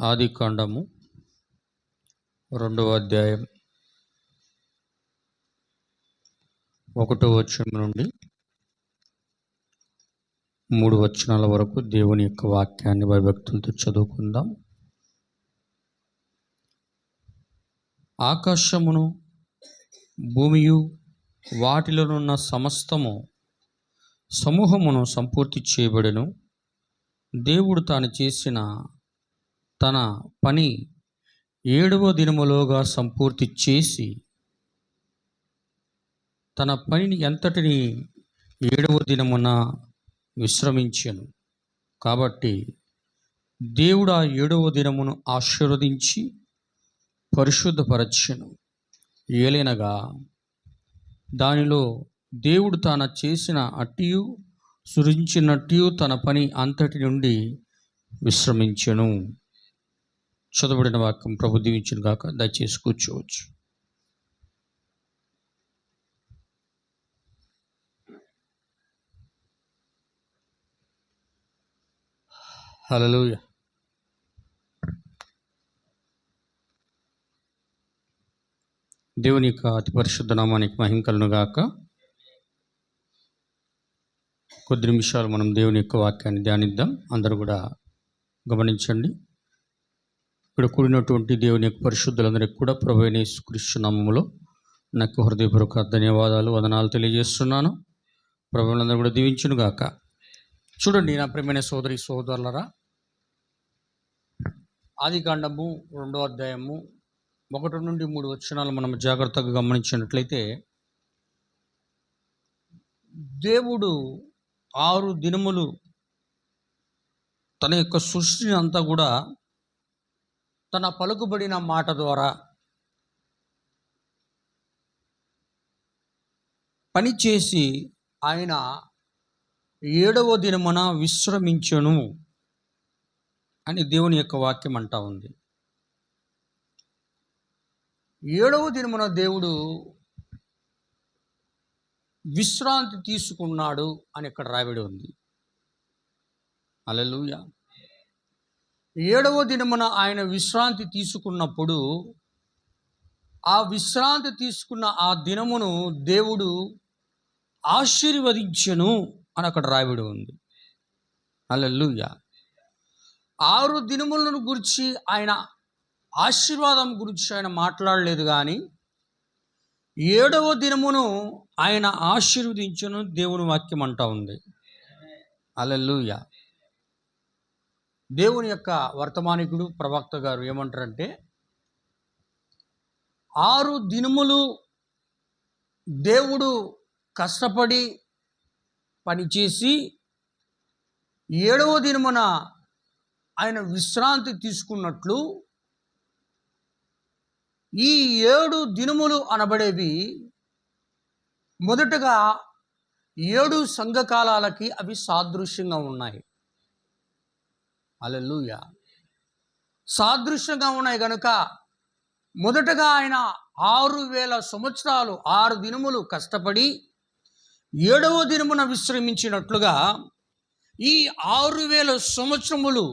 ఆదికాండము 2వ అధ్యాయం 1వ వచనం నుండి 3 వచనాల వరకు దేవుని యొక్క వాక్యాన్ని భయభక్తులతో చదువుకుందాం. ఆకాశమును భూమియు వాటిలోనున్న సమస్తము సమూహమును సంపూర్తి చేయబడెను. దేవుడు తాను చేసిన తన పని 7వ దినములోగా సంపూర్తి చేసి తన పనిని ఎంతటిని 7వ దినమున విశ్రమించెను. కాబట్టి దేవుడు ఆ 7వ దినమును ఆశీర్వదించి పరిశుద్ధపరచెను. ఏలైనగా దానిలో దేవుడు తాను చేసిన అట్టియు సృజించినట్టు తన పని అంతటి నుండి విశ్రమించెను. చదవబడిన వాక్యం ప్రభు దీవించును గాక. దయచేసి కూర్చోవచ్చు. హల్లెలూయా. దేవుని యొక్క అతి పరిశుద్ధ నామానికి మహిమ కలుగును గాక. కొద్ది నిమిషాలు మనం దేవుని యొక్క వాక్యాన్ని ధ్యానిద్దాం. అందరూ కూడా గమనించండి. ఇక్కడ కూడినటువంటి దేవుని యొక్క పరిశుద్ధులందరికీ కూడా ప్రభువైన యేసుక్రీస్తు నామములో నాకు హృదయపూర్వక ధన్యవాదాలు, వందనాలు తెలియజేస్తున్నాను. ప్రభువులందరూ కూడా దీవించును గాక. చూడండి నా ప్రియమైన సోదరి సోదరులరా, ఆదికాండము 2వ అధ్యాయము 1 నుండి 3 వచనాలు మనం జాగ్రత్తగా గమనించినట్లయితే, దేవుడు 6 దినములు తన యొక్క సృష్టిని అంతా కూడా తన పలుకుబడిన మాట ద్వారా పనిచేసి ఆయన 7వ దినమున విశ్రమించెను అని దేవుని యొక్క వాక్యం అంటా ఉంది. 7వ దినమున దేవుడు విశ్రాంతి తీసుకున్నాడు అని ఇక్కడ రాయబడి ఉంది. హల్లెలూయా. 7వ దినమున ఆయన విశ్రాంతి తీసుకున్నప్పుడు ఆ విశ్రాంతి తీసుకున్న ఆ దినమును దేవుడు ఆశీర్వదించెను అని అక్కడ రాయబడి ఉంది. హల్లెలూయా. 6 దినములను గురించి ఆయన ఆశీర్వాదం గురించి ఆయన మాట్లాడలేదు, కానీ 7వ దినమును ఆయన ఆశీర్వదించెను దేవుని వాక్యం అంటా ఉంది. హల్లెలూయా. దేవుని యొక్క వర్తమానికుడు ప్రవక్త గారు ఏమంటారంటే, 6 దినములు దేవుడు కష్టపడి పనిచేసి 7వ దినమున ఆయన విశ్రాంతి తీసుకున్నట్లు ఈ 7 దినములు అనబడేవి మొదటగా 7 సంఘకాలాలకి అవి సాదృశ్యంగా ఉన్నాయి. హల్లెలూయా. సాదృశ్యంగా ఉన్నాయి కనుక మొదటగా ఆయన 6000 సంవత్సరాలు 6 దినములు కష్టపడి 7వ దినమున విశ్రమించినట్లుగా ఈ 6000 సంవత్సరములు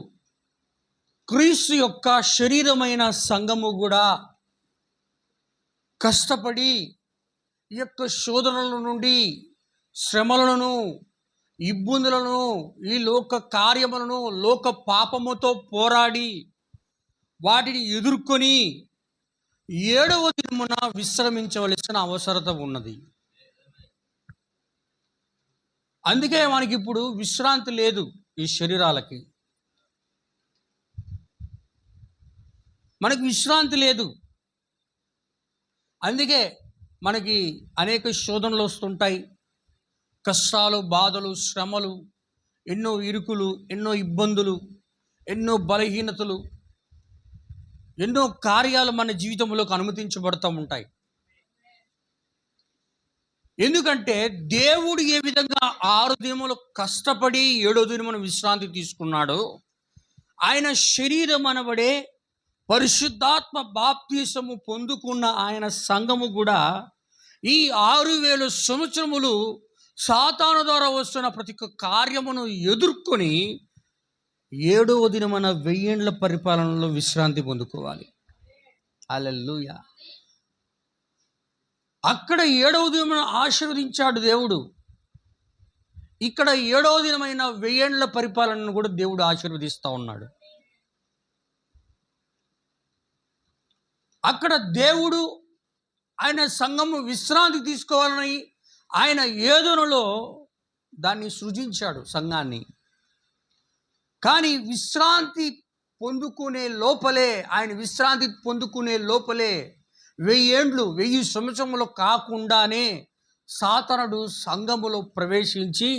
క్రీస్తు యొక్క శరీరమైన సంఘము కూడా కష్టపడి ఈ యొక్క శోధనల నుండి, శ్రమలను, ఇబ్బందులను, ఈ లోక కార్యములను, లోక పాపముతో పోరాడి వాటిని ఎదుర్కొని 7వ దినమున విశ్రమించవలసిన అవసరత ఉన్నది. అందుకే మనకి ఇప్పుడు విశ్రాంతి లేదు. ఈ శరీరాలకి మనకి విశ్రాంతి లేదు. అందుకే మనకి అనేక శోధనలు వస్తుంటాయి. కష్టాలు, బాధలు, శ్రమలు, ఎన్నో ఇరుకులు, ఎన్నో ఇబ్బందులు, ఎన్నో బలహీనతలు, ఎన్నో కార్యాలు మన జీవితంలోకి అనుమతించబడుతూ ఉంటాయి. ఎందుకంటే దేవుడు ఏ విధంగా 6 దినములు కష్టపడి 7వ దినమున విశ్రాంతి తీసుకున్నాడో, ఆయన శరీరం అనబడే పరిశుద్ధాత్మ బాప్తీసము పొందుకున్న ఆయన సంఘము కూడా ఈ 6000 సంవత్సరములు సాతాను ద్వారా వస్తున్న ప్రతి ఒక్క కార్యమును ఎదుర్కొని 7వ దినమున 1000 ఏండ్ల పరిపాలనలో విశ్రాంతి పొందుకోవాలి. హల్లెలూయా. అక్కడ 7వ దినమున ఆశీర్వదించాడు దేవుడు. ఇక్కడ 7వ దినమైన 1000 ఏండ్ల పరిపాలనను కూడా దేవుడు ఆశీర్వదిస్తూ ఉన్నాడు. అక్కడ దేవుడు ఆయన సంఘము విశ్రాంతి తీసుకోవాలని ఆయన ఏదోనలో దాన్ని సృజించాడు సంఘాన్ని. కానీ విశ్రాంతి పొందుకునే లోపలే, ఆయన విశ్రాంతి పొందుకునే లోపలే 1000 ఏండ్లు 1000 సంవత్సరములు కాకుండానే సాతానుడు సంఘములో ప్రవేశించి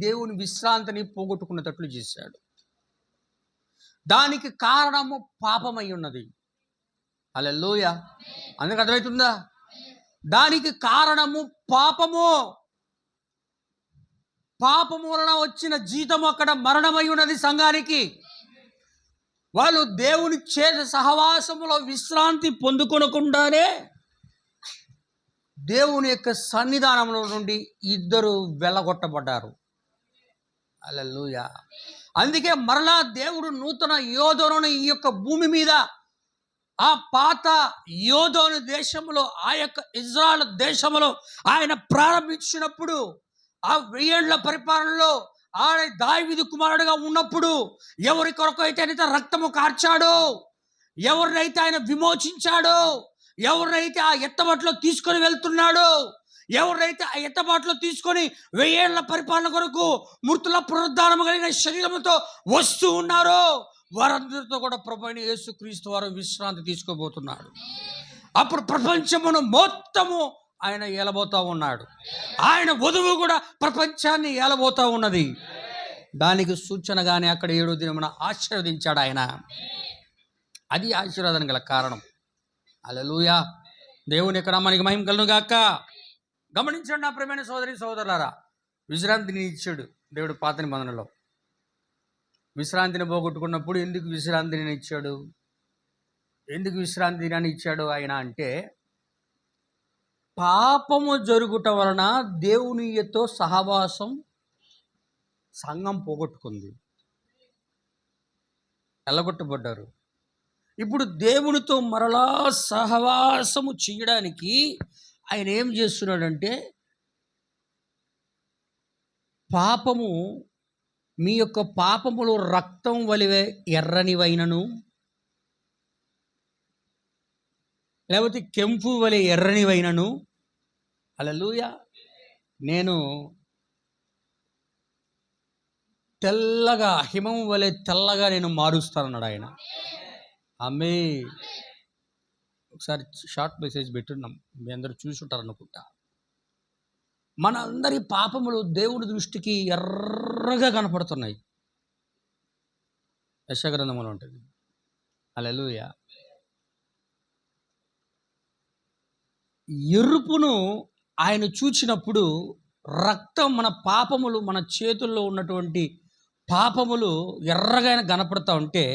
దేవుని విశ్రాంతిని పోగొట్టుకున్నట్లు చేశాడు. దానికి కారణము పాపమై ఉన్నది. హల్లెలూయా. అందుకు అర్థమవుతుందా? దానికి కారణము పాపము. పాపము వలన వచ్చిన జీతము అక్కడ మరణమై ఉన్నది సంఘానికి. వాళ్ళు దేవుని చేత సహవాసములో విశ్రాంతి పొందుకొనకుండానే దేవుని యొక్క సన్నిధానంలో నుండి ఇద్దరు వెళ్ళగొట్టబడ్డారు. హల్లెలూయా. అందుకే మరలా దేవుడు నూతన యోధోను ఈ యొక్క భూమి మీద, ఆ పాత యోధోను దేశంలో, ఆ యొక్క ఇజ్రాయెల్ దేశంలో ఆయన ప్రారంభించినప్పుడు, ఆ 1000 ఏండ్ల పరిపాలనలో ఆయన దావీదు కుమారుడుగా ఉన్నప్పుడు ఎవరి కొరకు అయితే రక్తము కార్చాడో, ఎవరినైతే ఆయన విమోచించాడో, ఎవరినైతే ఆ ఎత్తబాటులో తీసుకొని వెళ్తున్నాడో, ఎవరైతే ఆ ఎత్తబాటులో తీసుకొని 1000 ఏండ్ల పరిపాలన కొరకు మృతుల పునరుద్ధానము కలిగిన శరీరముతో వస్తూ ఉన్నారో వారందరితో కూడా ప్రభువైన యేసుక్రీస్తు వారు విశ్రాంతి తీసుకోబోతున్నాడు. అప్పుడు ప్రపంచమును మొత్తము ఆయన ఏలబోతా ఉన్నాడు. ఆయన వధువు కూడా ప్రపంచాన్ని ఏలబోతా ఉన్నది. దానికి సూచనగానే అక్కడ 7వ దినమున ఆశీర్వదించాడు ఆయన. అది ఆశీర్వాదం గల కారణం. హల్లెలూయా. దేవుని యొక్క నామానికి మహిమ కలుగును గాక. గమనించండి నా ప్రియమైన సోదరి సోదరులారా, విశ్రాంతిని ఇచ్చాడు దేవుడు పాత నిబంధనలో. విశ్రాంతిని పోగొట్టుకున్నప్పుడు ఎందుకు విశ్రాంతిని ఇచ్చాడు? ఎందుకు విశ్రాంతిని ఇచ్చాడు ఆయన అంటే, పాపము జరుగుట వలన దేవునితో సహవాసం సంఘం పోగొట్టుకుంది, ఎల్లగొట్టబడ్డారు. ఇప్పుడు దేవునితో మరలా సహవాసము చేయడానికి ఆయన ఏం చేస్తున్నాడంటే, పాపము, మీ యొక్క పాపములు రక్తం వలె ఎర్రనివైనను, లేకపోతే కెంపు వలె ఎర్రనివైనను, హల్లెలూయా, నేను తెల్లగా, హిమం వలె తెల్లగా నేను మారుస్తానన్నాడు ఆయన. ఆమేన్. ఒకసారి షార్ట్ మెసేజ్ పెట్టున్నాం, మీ అందరూ చూసుంటారు అనుకుంటా. మన అందరి పాపములు దేవుడి దృష్టికి ఎర్రగా కనపడుతున్నాయి. యెషయా గ్రంథంలో ఉంటుంది. హల్లెలూయా. ఎరుపును ఆయన చూచినప్పుడు రక్తం, మన పాపములు, మన చేతుల్లో ఉన్నటువంటి పాపములు ఎర్రగా కనపడతా ఉంటే,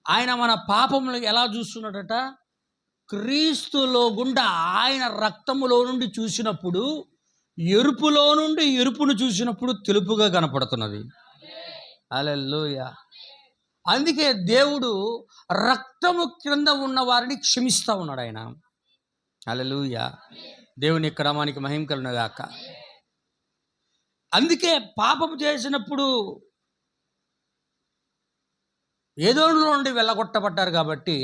ఆయన మన పాపములు ఎలా చూస్తున్నాడట? క్రీస్తులో గుండా ఆయన రక్తములో నుండి చూసినప్పుడు, ఎరుపులో నుండి ఎరుపును చూసినప్పుడు తెలుపుగా కనపడుతున్నది. హల్లెలూయా. అందుకే దేవుడు రక్తము క్రింద ఉన్న వారిని క్షమిస్తూ ఉన్నాడు ఆయన. హల్లెలూయా. దేవుని క్రమానికి మహిమ కలుగును గాక. అందుకే పాపము చేసినప్పుడు ఏదోలో నుండి వెళ్ళగొట్టబడ్డారు కాబట్టి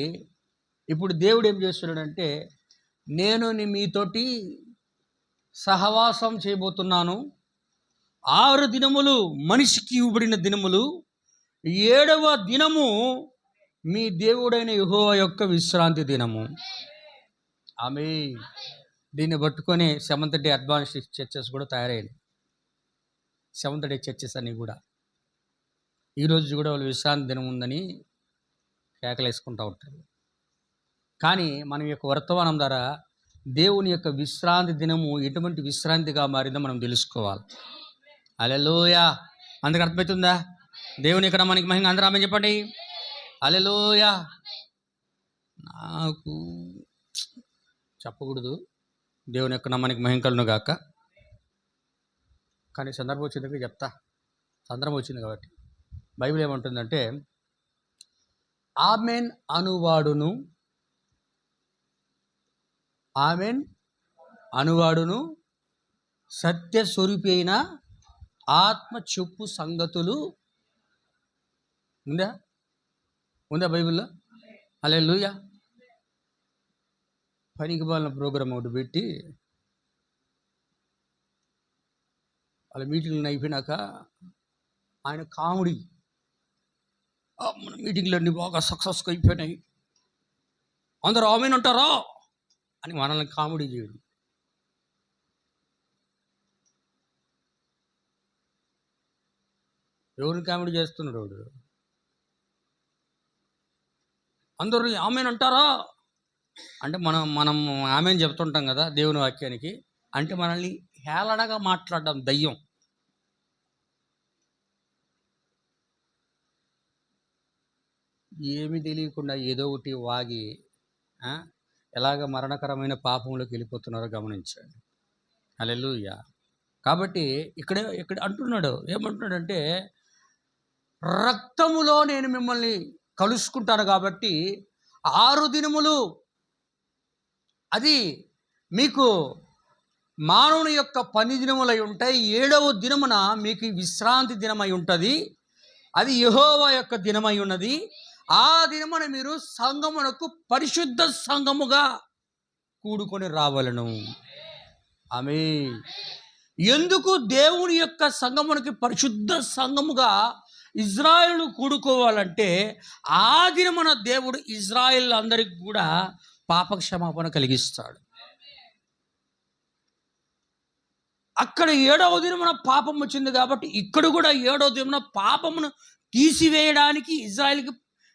ఇప్పుడు దేవుడు ఏం చేస్తున్నాడంటే, నేను మీతోటి సహవాసం చేయబోతున్నాను. 6 దినములు మనిషికి ఇవ్వబడిన దినములు, 7వ దినము మీ దేవుడైన యెహోవా యొక్క విశ్రాంతి దినము. ఆమేన్. దీన్ని పట్టుకొని సెవెంత్ డే అడ్వాన్స్ చర్చెస్ కూడా తయారయ్యాయి. సెవెంత్ డే చర్చెస్ అన్నీ కూడా ఈరోజు కూడా వాళ్ళు విశ్రాంతి దినం ఉందని కేకలేసుకుంటూ ఉంటారు. కానీ మనం యొక్క వర్తమానం ద్వారా దేవుని యొక్క విశ్రాంతి దినము ఎటువంటి విశ్రాంతిగా మారిందో మనం తెలుసుకోవాలి. హల్లెలూయా. అందుకు అర్థమవుతుందా? దేవుని యొక్క మనకి మహిమ. అందరూ ఆమేన్ చెప్పండి. హల్లెలూయా. నాకు చెప్పకూడదు, దేవుని యొక్క నామానికి మహిమ కలుగును గాక, కానీ సందర్భం వచ్చేందుకు చెప్తా. సందర్భం వచ్చింది కాబట్టి బైబిల్ ఏమంటుందంటే, ఆమెన్ అనువాడును సత్య స్వరూపి అయిన ఆత్మ చెప్పు సంగతులు ఉందా బైబిల్లో? హల్లెలూయా. పనికి బాలిన ప్రోగ్రాం ఒకటి పెట్టి వాళ్ళ మీటింగ్లు అయిపోయినాక ఆయన కామెడీ, మన మీటింగ్లు అన్నీ బాగా సక్సెస్గా అయిపోయినాయి, అందరూ ఆమెన్ అంటారా అని మనల్ని కామెడీ చేయడు. ఎవరిని కామెడీ చేస్తున్నాడు వాడు? అందరూ ఆమెన్ అంటారా అంటే మనం ఆమెన్ చెప్తుంటాం కదా దేవుని వాక్యానికి. అంటే మనల్ని హేళనగా మాట్లాడడం దయ్యం. ఏమీ తెలియకుండా ఏదో ఒకటి వాగి ఎలాగ మరణకరమైన పాపంలోకి వెళ్ళిపోతున్నారో గమనించండి. హల్లెలూయా. కాబట్టి ఇక్కడ అంటున్నాడు, ఏమంటున్నాడంటే, రక్తములో నేను మిమ్మల్ని కలుసుకుంటాను కాబట్టి 6 దినములు అది మీకు మానవుని యొక్క 10 దినములై ఉంటాయి, 7వ దినమున మీకు విశ్రాంతి దినమై ఉంటుంది, అది యెహోవా యొక్క దినమై ఉన్నది. ఆ దినమున మీరు సంఘమునకు పరిశుద్ధ సంఘముగా కూడుకొని రావలను. ఆమేన్. ఎందుకు దేవుని యొక్క సంఘమునకి పరిశుద్ధ సంఘముగా ఇజ్రాయేలు కూడుకోవాలంటే, ఆ దినమున దేవుడు ఇజ్రాయేల్ అందరికి కూడా పాపక్షమాపణ కలిగిస్తాడు. అక్కడ 7వ దినమున పాపం వచ్చింది కాబట్టి ఇక్కడ కూడా 7వ దినమున పాపమును తీసివేయడానికి ఇజ్రాయేల్కి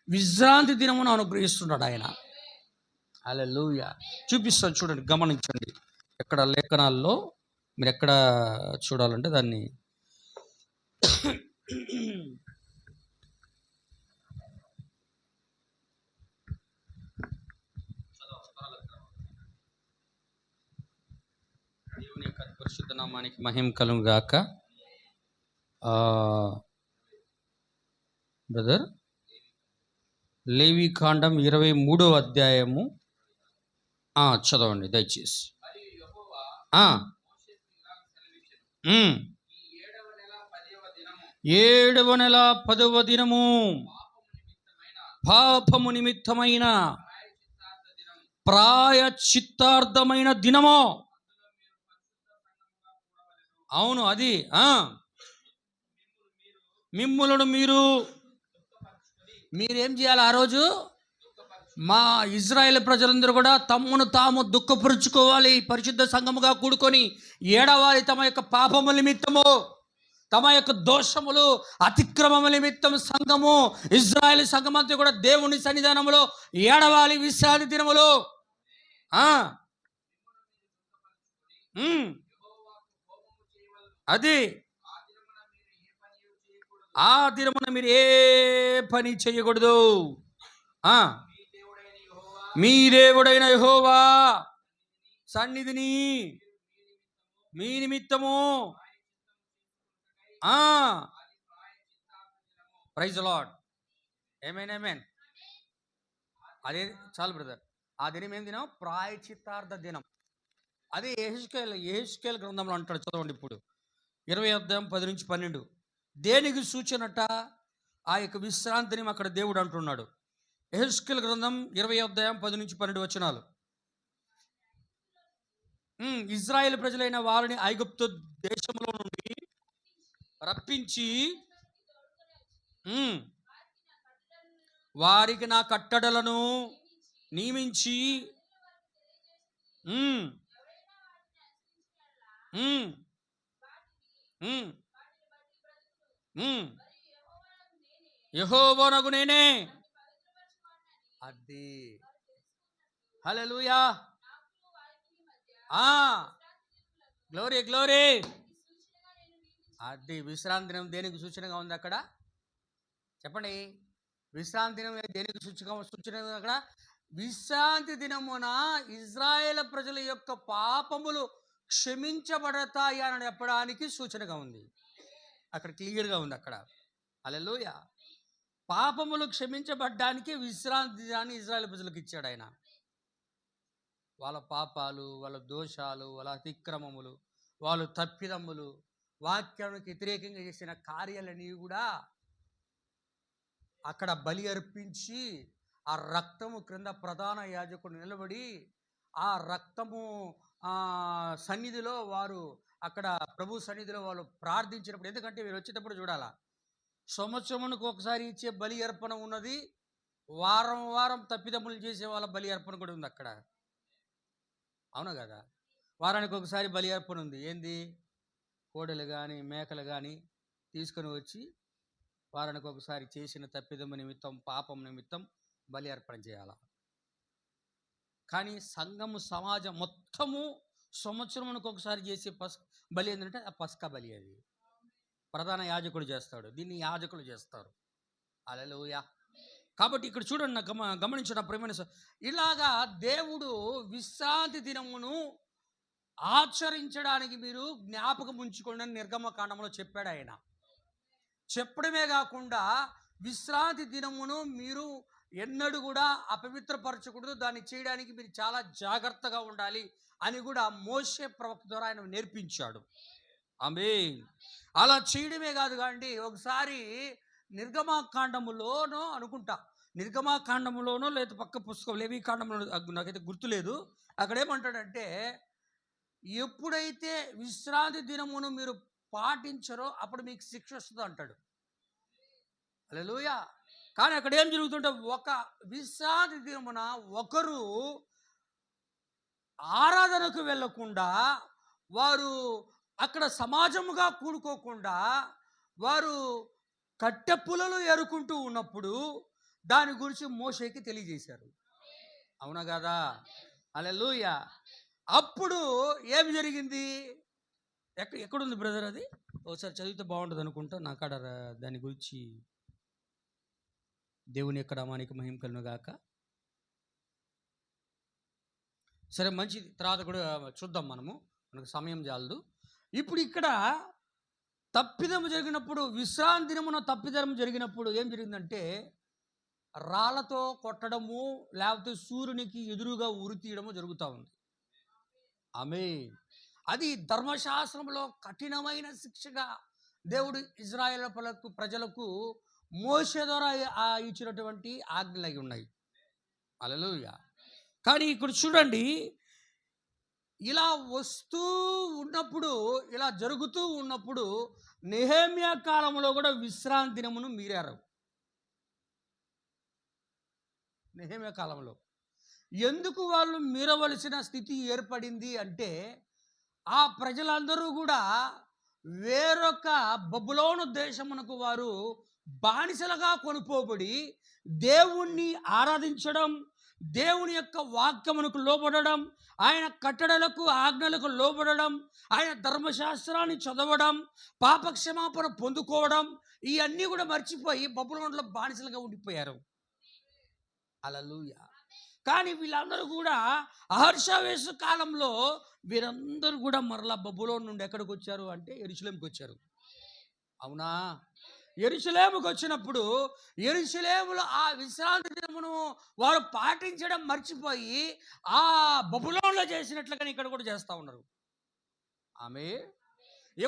విశ్రాంతి దినమును అనుగ్రహిస్తున్నాడు ఆయన. హల్లెలూయా. చూపిస్తాను చూడండి, గమనించండి. ఎక్కడ లేఖనాల్లో మీరు ఎక్కడ చూడాలంటే దాన్ని దేవుని యొక్క పరిశుద్ధ నామానికి మహిమ కలుగు గాక. బ్రదర్, లేవికాండం 23వ అధ్యాయము చదవండి దయచేసి. 7వ నెల 10వ దినము పాపము నిమిత్తమైన ప్రాయశ్చిత్తార్థమైన దినము. అవును, అది మిమ్ములను మీరేం చేయాలి? ఆ రోజు మా ఇజ్రాయేల్ ప్రజలందరూ కూడా తమ్మును తాము దుఃఖపరుచుకోవాలి, పరిశుద్ధ సంఘముగా కూడుకొని ఏడవాలి. తమ యొక్క పాపముల నిమిత్తము, తమ యొక్క దోషములు, అతిక్రమముల నిమిత్తం సంఘము, ఇజ్రాయేల్ సంఘమంతా కూడా దేవుని సన్నిధానములో ఏడవాలి విశ్రాంతి దినములో. అది ఆ దినమున మీరు ఏ పని చేయకూడదు. మీ దేవుడైన యెహోవా సన్నిధిని మీ నిమిత్తము ప్రైజ్ ది లార్డ్. ఆమేన్ ఆమేన్. అదే చాలు బ్రదర్. ఆ దినం ఏం దినం? ప్రాయశ్చిత్తార్థ దినం. అదే యెహెజ్కేలు గ్రంథంలో అంటాడు, చదవండి ఇప్పుడు 20వ అధ్యాయం 10-12. దేనికి సూచనట? ఆ యొక్క విశ్రాంతిని అక్కడ దేవుడు అంటున్నాడు. యెహెజ్కేలు గ్రంథం 20వ అధ్యాయం 10-12 వచనాలు. ఇజ్రాయేల్ ప్రజలైన వారిని ఐగుప్తు దేశంలో నుండి రప్పించి వారికి నా కట్టడలను నియమించి యెహోవానగు నేనే. అది హల్లెలూయా. Glory glory. అది విశ్రాంతి దినం దేనికి సూచనగా ఉంది అక్కడ? చెప్పండి. విశ్రాంతి దినం దేనికి సూచనగా అక్కడ? విశ్రాంతి దినమున ఇజ్రాయేల్ ప్రజల యొక్క పాపములు క్షమించబడతాయి అని చెప్పడానికి సూచనగా ఉంది. అక్కడ క్లియర్గా ఉంది అక్కడ. హల్లెలూయా. పాపములు క్షమించబడ్డానికి విశ్రాంతి దినాన్ని ఇశ్రాయేలు ప్రజలకు ఇచ్చాడు ఆయన. వాళ్ళ పాపాలు, వాళ్ళ దోషాలు, వాళ్ళ అతిక్రమములు, వాళ్ళు తప్పిదమ్ములు, వాక్యానికి వ్యతిరేకంగా చేసిన కార్యాలన్నీ కూడా అక్కడ బలి అర్పించి ఆ రక్తము క్రింద ప్రధాన యాజకుడు నిలబడి ఆ రక్తము సన్నిధిలో వారు అక్కడ ప్రభు సన్నిధిలో వాళ్ళు ప్రార్థించినప్పుడు, ఎందుకంటే వీరు వచ్చేటప్పుడు చూడాలా, సంవత్సరమునికి ఒకసారి ఇచ్చే బలి అర్పణ ఉన్నది, వారం వారం తప్పిదమ్ములు చేసే వాళ్ళ బలి అర్పణ కూడా ఉంది అక్కడ. అవునా కదా? వారానికి ఒకసారి బలి అర్పణ ఉంది. ఏంది? కోడలు కానీ మేకలు కానీ తీసుకొని వచ్చి వారానికి ఒకసారి చేసిన తప్పిదమ్మ నిమిత్తం, పాపం నిమిత్తం బలి అర్పణ చేయాల. కానీ సంఘము, సమాజం మొత్తము సంవత్సరమునికి ఒకసారి చేసే బలి ఏంటంటే ఆ పస్కా బలి. అది ప్రధాన యాజకుడు చేస్తాడు, దీన్ని యాజకులు చేస్తారు. హల్లెలూయా. కాబట్టి ఇక్కడ చూడండి, గమనించడం ప్రేమైన, ఇలాగా దేవుడు విశ్రాంతి దినమును ఆచరించడానికి మీరు జ్ఞాపకం ఉంచుకోండి అని నిర్గమకాండంలో చెప్పాడు ఆయన. చెప్పడమే కాకుండా విశ్రాంతి దినమును మీరు ఎన్నడూ కూడా అపవిత్రపరచకూడదు, దాన్ని చేయడానికి మీరు చాలా జాగ్రత్తగా ఉండాలి అని కూడా మోషే ప్రవక్త ద్వారా ఆయన నేర్పించాడు. ఆమేన్. అలా చేయడమే కాదు కాండి, ఒకసారి నిర్గమకాండములోనో అనుకుంటా, నిర్గమకాండములోనో లేదా పక్క పుస్తకం లేవి కాండంలో నాకైతే గుర్తులేదు, అక్కడ ఏమంటాడంటే ఎప్పుడైతే విశ్రాంతి దినమును మీరు పాటించరో అప్పుడు మీకు శిక్ష వస్తుంది అంటాడు. హల్లెలూయా. కానీ అక్కడ ఏం జరుగుతుంటే ఒక విశ్రాంతి దినమున ఒకరు ఆరాధనకు వెళ్ళకుండా, వారు అక్కడ సమాజముగా కూడుకోకుండా వారు కట్టె పుల్లలు ఏరుకుంటూ ఉన్నప్పుడు దాని గురించి మోషేకి తెలియజేశారు. అవునా కదా? హల్లెలూయా. అప్పుడు ఏమి జరిగింది? ఎక్కడుంది బ్రదర్? అది ఒకసారి చదివితే బాగుంటుంది అనుకుంటా. నాకాడ దాని గురించి దేవుని యొక్క నామానికి మహిమ కలుగును గాక. సరే, మంచిది, తర్వాత కూడా చూద్దాం, మనకు సమయం చాలదు. ఇప్పుడు ఇక్కడ తప్పిదము జరిగినప్పుడు, విశ్రాంతి దినమున తప్పిదము జరిగినప్పుడు ఏం జరిగిందంటే రాళ్లతో కొట్టడము, లేకపోతే సూర్యునికి ఎదురుగా ఉరి తీయడము జరుగుతూ ఉంది. ఆమేన్. అది ధర్మశాస్త్రంలో కఠినమైన శిక్షగా దేవుడు ఇజ్రాయేల్ ప్రజలకు మోషే ద్వారా ఇచ్చినటువంటి ఆజ్ఞలు అయి ఉన్నాయి. హల్లెలూయా. కానీ ఇక్కడ చూడండి, ఇలా వస్తూ ఉన్నప్పుడు, ఇలా జరుగుతూ ఉన్నప్పుడు నెహెమ్యా కాలంలో కూడా విశ్రాంతి దినమును మీరారు. నెహెమ్యా కాలంలో ఎందుకు వాళ్ళు మీరవలసిన స్థితి ఏర్పడింది అంటే, ఆ ప్రజలందరూ కూడా వేరొక బబులోను దేశమునకు వారు బానిసలుగా కొనుపోబడి దేవుణ్ణి ఆరాధించడం, దేవుని యొక్క వాక్యమునకు లోబడడం, ఆయన కట్టడలకు ఆజ్ఞలకు లోబడడం, ఆయన ధర్మశాస్త్రాన్ని చదవడం, పాపక్షమాపణ పొందుకోవడం, ఇవన్నీ కూడా మర్చిపోయి బబులోనులో బానిసలుగా ఉండిపోయారు. హల్లెలూయా. కానీ వీళ్ళందరూ కూడా అహర్షవేశ కాలంలో వీరందరూ కూడా మరలా బబులోను నుండి ఎక్కడికి వచ్చారు అంటే యెరూషలేముకి వచ్చారు. అవునా? యెరూషలేముకి వచ్చినప్పుడు యెరూషలేములో ఆ విశ్రాంతి దినమును వారు పాటించడం మర్చిపోయి ఆ బబులోనులో చేసినట్లుగానే ఇక్కడ కూడా చేస్తూ ఉన్నారు. ఆమె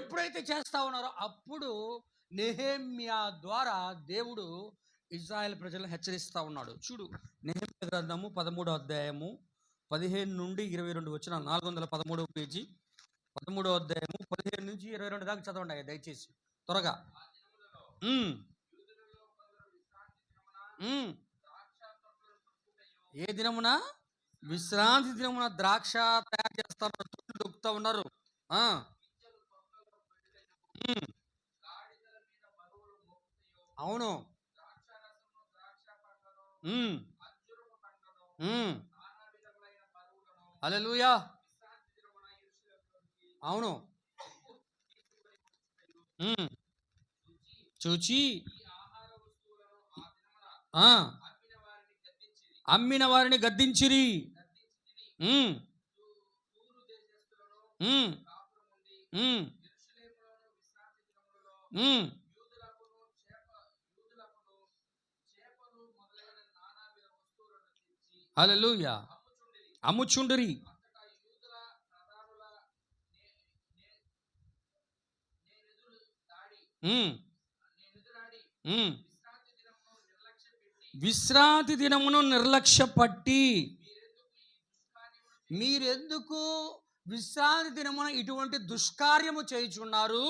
ఎప్పుడైతే చేస్తూ ఉన్నారో అప్పుడు నెహెమ్యా ద్వారా దేవుడు ఇశ్రాయేల్ ప్రజలను హెచ్చరిస్తూ ఉన్నాడు. చూడు, నెహెమ్యా గ్రంథము 13వ అధ్యాయము 15 నుండి 22 వచ్చిన 413వ పేజీ, 13వ అధ్యాయము 15 నుంచి 22 దాకా చదవండి దయచేసి త్వరగా. ఏ దినమున? విశ్రాంతి దినమున ద్రాక్ష తయారు చేస్తారు, దొక్కుతూ ఉన్నారు. అవును. హల్లెలూయా. అవును. చూచి అమ్మిన వారిని గద్దించిరి. ఉమ్, హల్లెలూయా. అమ్ముచుండిరి. ఉమ్, ఉమ్. విశ్రాంతి దినమును నిర్లక్ష్య పట్టి మీరెందుకు విశ్రాంతి దినమున ఇటువంటి దుష్కార్యము చేయుచున్నారు?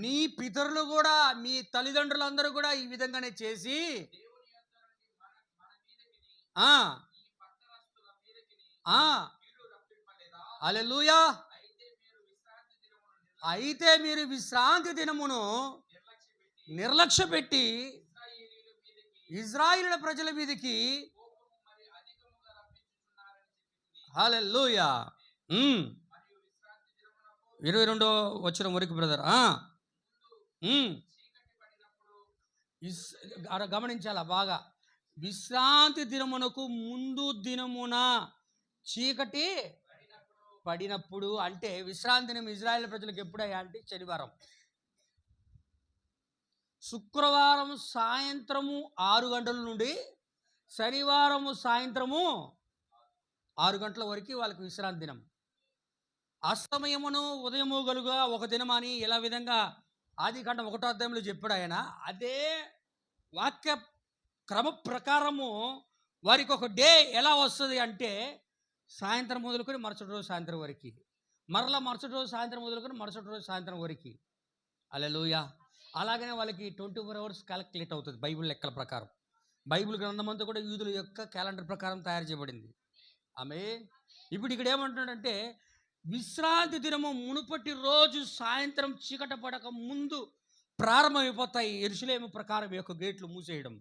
నీ పితరులు కూడా, మీ తల్లిదండ్రులందరూ కూడా ఈ విధంగానే చేసి ఆ ఆ హల్లెలూయా. అయితే మీరు విశ్రాంతి దినమును నిర్లక్ష్య పెట్టి ఇజ్రాయిలు ప్రజల మీదకి హల్లెలూయా. 22 వచ్చిన వరకు బ్రదర్. గమనించాలా బాగా. విశ్రాంతి దినమునకు ముందు దినమున చీకటి పడినప్పుడు, అంటే విశ్రాంతి దినం ఇజ్రాయేల్ ప్రజలకు ఎప్పుడయ్యా అంటే శనివారం. శుక్రవారం సాయంత్రము 6 గంటల నుండి శనివారము సాయంత్రము 6 గంటల వరకు వాళ్ళకి విశ్రాంతి దినం. అస్తమయమును ఉదయము గలుగా ఒక దినమని ఇలా విధంగా ఆదికాండం 1వ అధ్యాయంలో చెప్పాడు ఆయన. అదే వాక్య క్రమ ప్రకారము వారికి ఒక డే ఎలా వస్తుంది అంటే సాయంత్రం మొదలుకొని మరుసటి రోజు సాయంత్రం వరకు, మరలా మరుసటి రోజు సాయంత్రం మొదలుకొని మరుసటి రోజు సాయంత్రం వరకు. హల్లెలూయా. అలాగనే వాళ్ళకి 24 అవర్స్ క్యాలిక్యులేట్ అవుతుంది బైబిల్ లెక్కల ప్రకారం. బైబిల్ గ్రంథం అంతా కూడా యూదుల యొక్క క్యాలెండర్ ప్రకారం తయారు చేయబడింది. ఆమేన్. ఇప్పుడు ఇక్కడ ఏమంటున్నాడంటే విశ్రాంతి దినము మునుపటి రోజు సాయంత్రం చీకట పడక ముందు ప్రారంభమైపోతాయి యెరూషలేము ప్రకారం యొక్క గేట్లు మూసేయడం.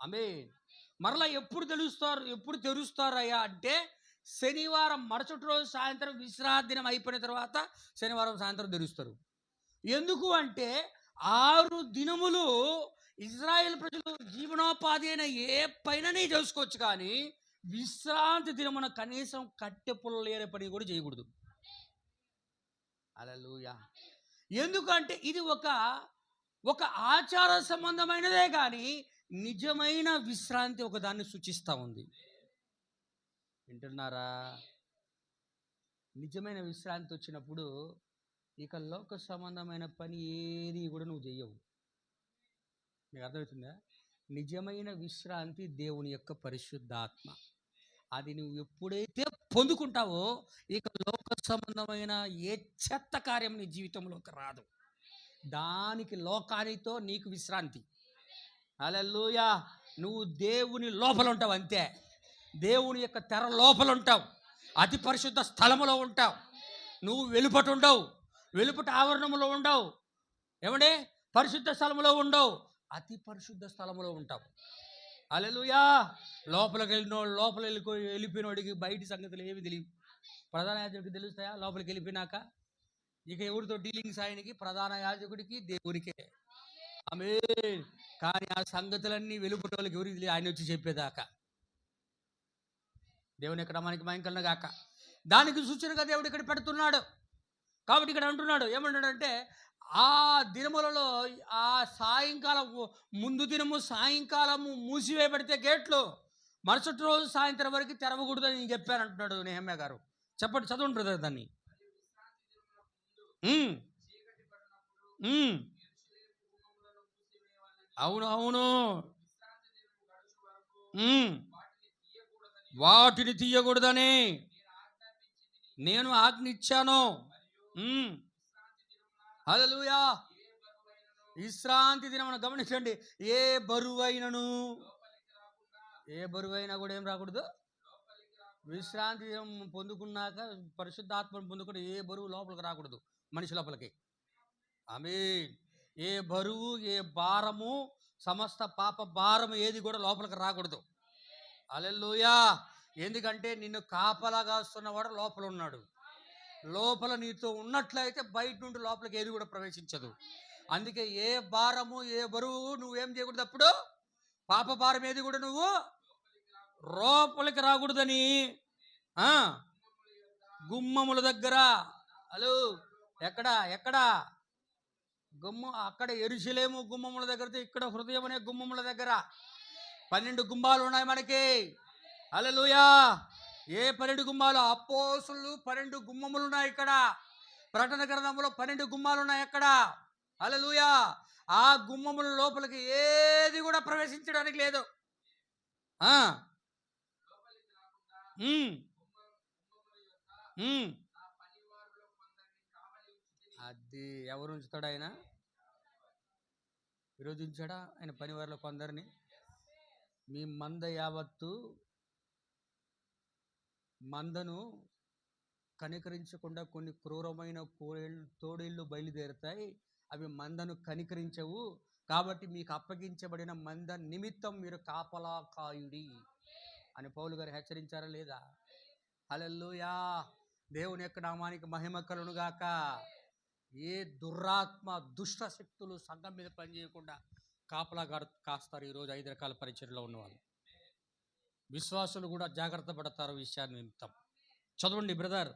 ఆమేన్. మరలా ఎప్పుడు తెరుస్తారయ్యా అంటే శనివారం మరుసటి రోజు సాయంత్రం విశ్రాంతి దినం అయిపోయిన తర్వాత శనివారం సాయంత్రం తెరుస్తారు. ఎందుకు అంటే 6 దినములు ఇజ్రాయేల్ ప్రజలు జీవనోపాధి అయిన ఏ పైననే చేసుకోవచ్చు, కానీ విశ్రాంతి దినమున కనీసం కట్టె పుల్లలేని పని కూడా చేయకూడదు. హల్లెలూయా. ఎందుకంటే ఇది ఒక ఆచార సంబంధమైనదే, కానీ నిజమైన విశ్రాంతి ఒక దాన్ని సూచిస్తూ ఉంది. వింటున్నారా? నిజమైన విశ్రాంతి వచ్చినప్పుడు ఇక లోక సంబంధమైన పని ఏది కూడా నువ్వు చెయ్యవు. మీకు అర్థమవుతుందా? నిజమైన విశ్రాంతి దేవుని యొక్క పరిశుద్ధాత్మ. అది నువ్వు ఎప్పుడైతే పొందుకుంటావో ఇక లోక సంబంధమైన ఏ చెత్త కార్యం నీ జీవితంలోకి రాదు. దానికి లోకానితో నీకు విశ్రాంతి. హల్లెలూయా. నువ్వు దేవుని లోపల ఉంటావు, అంతే. దేవుని యొక్క తెర లోపల ఉంటావు, అతి పరిశుద్ధ స్థలములో ఉంటావు. నువ్వు వెలుపట ఉండవు, వెలుపట ఆవరణములో ఉండవు, ఏమంటే పరిశుద్ధ స్థలములో ఉండవు, అతి పరిశుద్ధ స్థలములో ఉంటావు. హల్లెలూయా. లోపలికి వెళ్ళిపోయినోడికి బయటి సంగతులు ఏమి తెలియదు. ప్రధాన యాజకుడికి తెలుస్తాయా? లోపలికి వెళ్ళిపోయినాక ఇక ఎవరితో డీలింగ్స్ ఆయనకి? ప్రధాన యాజకుడికి, దేవునికే. ఆమేన్. కానీ ఆ సంగతులన్నీ వెలుపటి వాళ్ళకి ఎవరికి తెలియదు, ఆయన వచ్చి చెప్పేదాకా. దేవుని యొక్క నామానికి మహిమ కలుగును గాక. దానికి సూచనగా దేవుడు ఇక్కడ పెడుతున్నాడు. కాబట్టి ఇక్కడ అంటున్నాడు, ఏమంటాడంటే ఆ దినములలో ఆ సాయంకాలం ముందు దినము సాయంకాలము మూసివేయబడితే గేట్లు మరుసటి రోజు సాయంత్రం వరకు తెరవకూడదని నేను చెప్పాను అంటున్నాడు నెహమ్యా గారు. చెప్పండి, చదవండి బ్రదర్ దాన్ని. అవును అవును. వాటిని తీయకూడదని నేను ఆజ్ఞ ఇచ్చాను. హల్లెలూయా. విశ్రాంతి దినమున గమనించండి, ఏ బరువైనా కూడా ఏం రాకూడదు. విశ్రాంతి దినం పొందుకున్నాక పరిశుద్ధాత్మను పొందుకుని ఏ బరువు లోపలికి రాకూడదు మనిషి లోపలికి. ఆమేన్. ఏ బరువు, ఏ భారము, సమస్త పాప భారము ఏది కూడా లోపలికి రాకూడదు. హల్లెలూయా. ఎందుకంటే నిన్ను కాపలా కాస్తున్నవాడు లోపల ఉన్నాడు. లోపల నీతో ఉన్నట్లయితే బయట నుండి లోపలికి ఏది కూడా ప్రవేశించదు. అందుకే ఏ భారము, ఏ బరువు నువ్వేం చేయకూడదు. అప్పుడు పాప భారం ఏది కూడా నువ్వు లోపలికి రాకూడదని గుమ్మముల దగ్గర, హలో, ఎక్కడ ఎక్కడ అక్కడ యెరూషలేము గుమ్మముల దగ్గర, ఇక్కడ హృదయం అనే గుమ్మముల దగ్గర 12 గుమ్మాలు ఉన్నాయి మనకి. హల్లెలూయా. ఏ 12 గుమ్మాలు? అపోస్తులు 12 గుమ్మములు ఉన్నాయి ఇక్కడ. ప్రకటన గ్రంథంలో 12 గుమ్మాలు ఉన్నాయి అక్కడ. హల్లెలూయా. ఆ గుమ్మముల లోపలికి ఏది కూడా ప్రవేశించడానికి లేదు. అది ఎవరు ఉంచుతాడు ఆయన? ఈరోజు ఉంచాడా ఆయన పనివారిలో కొందరిని? మీ మంద యావత్తు మందను కనికరించకుండా కొన్ని క్రూరమైన తోడేళ్ళు బయలుదేరుతాయి. అవి మందను కనికరించవు. కాబట్టి మీకు అప్పగించబడిన మంద నిమిత్తం మీరు కాపలా కాయుడి అని పౌలు గారు హెచ్చరించారా లేదా? హల్లెలూయా. దేవుని యొక్క నామానికి మహిమ కలుగును గాక. ఏ దురాత్మ దుష్ట శక్తులు సంఘం మీద పనిచేయకుండా కాపలా కాస్తారు. ఈరోజు 5 రకాల పరిచర్యలో ఉన్నవాళ్ళు విశ్వాసులు కూడా జాగ్రత్త పడతారు విషయాన్ని నిమిత్తం. చదవండి బ్రదర్.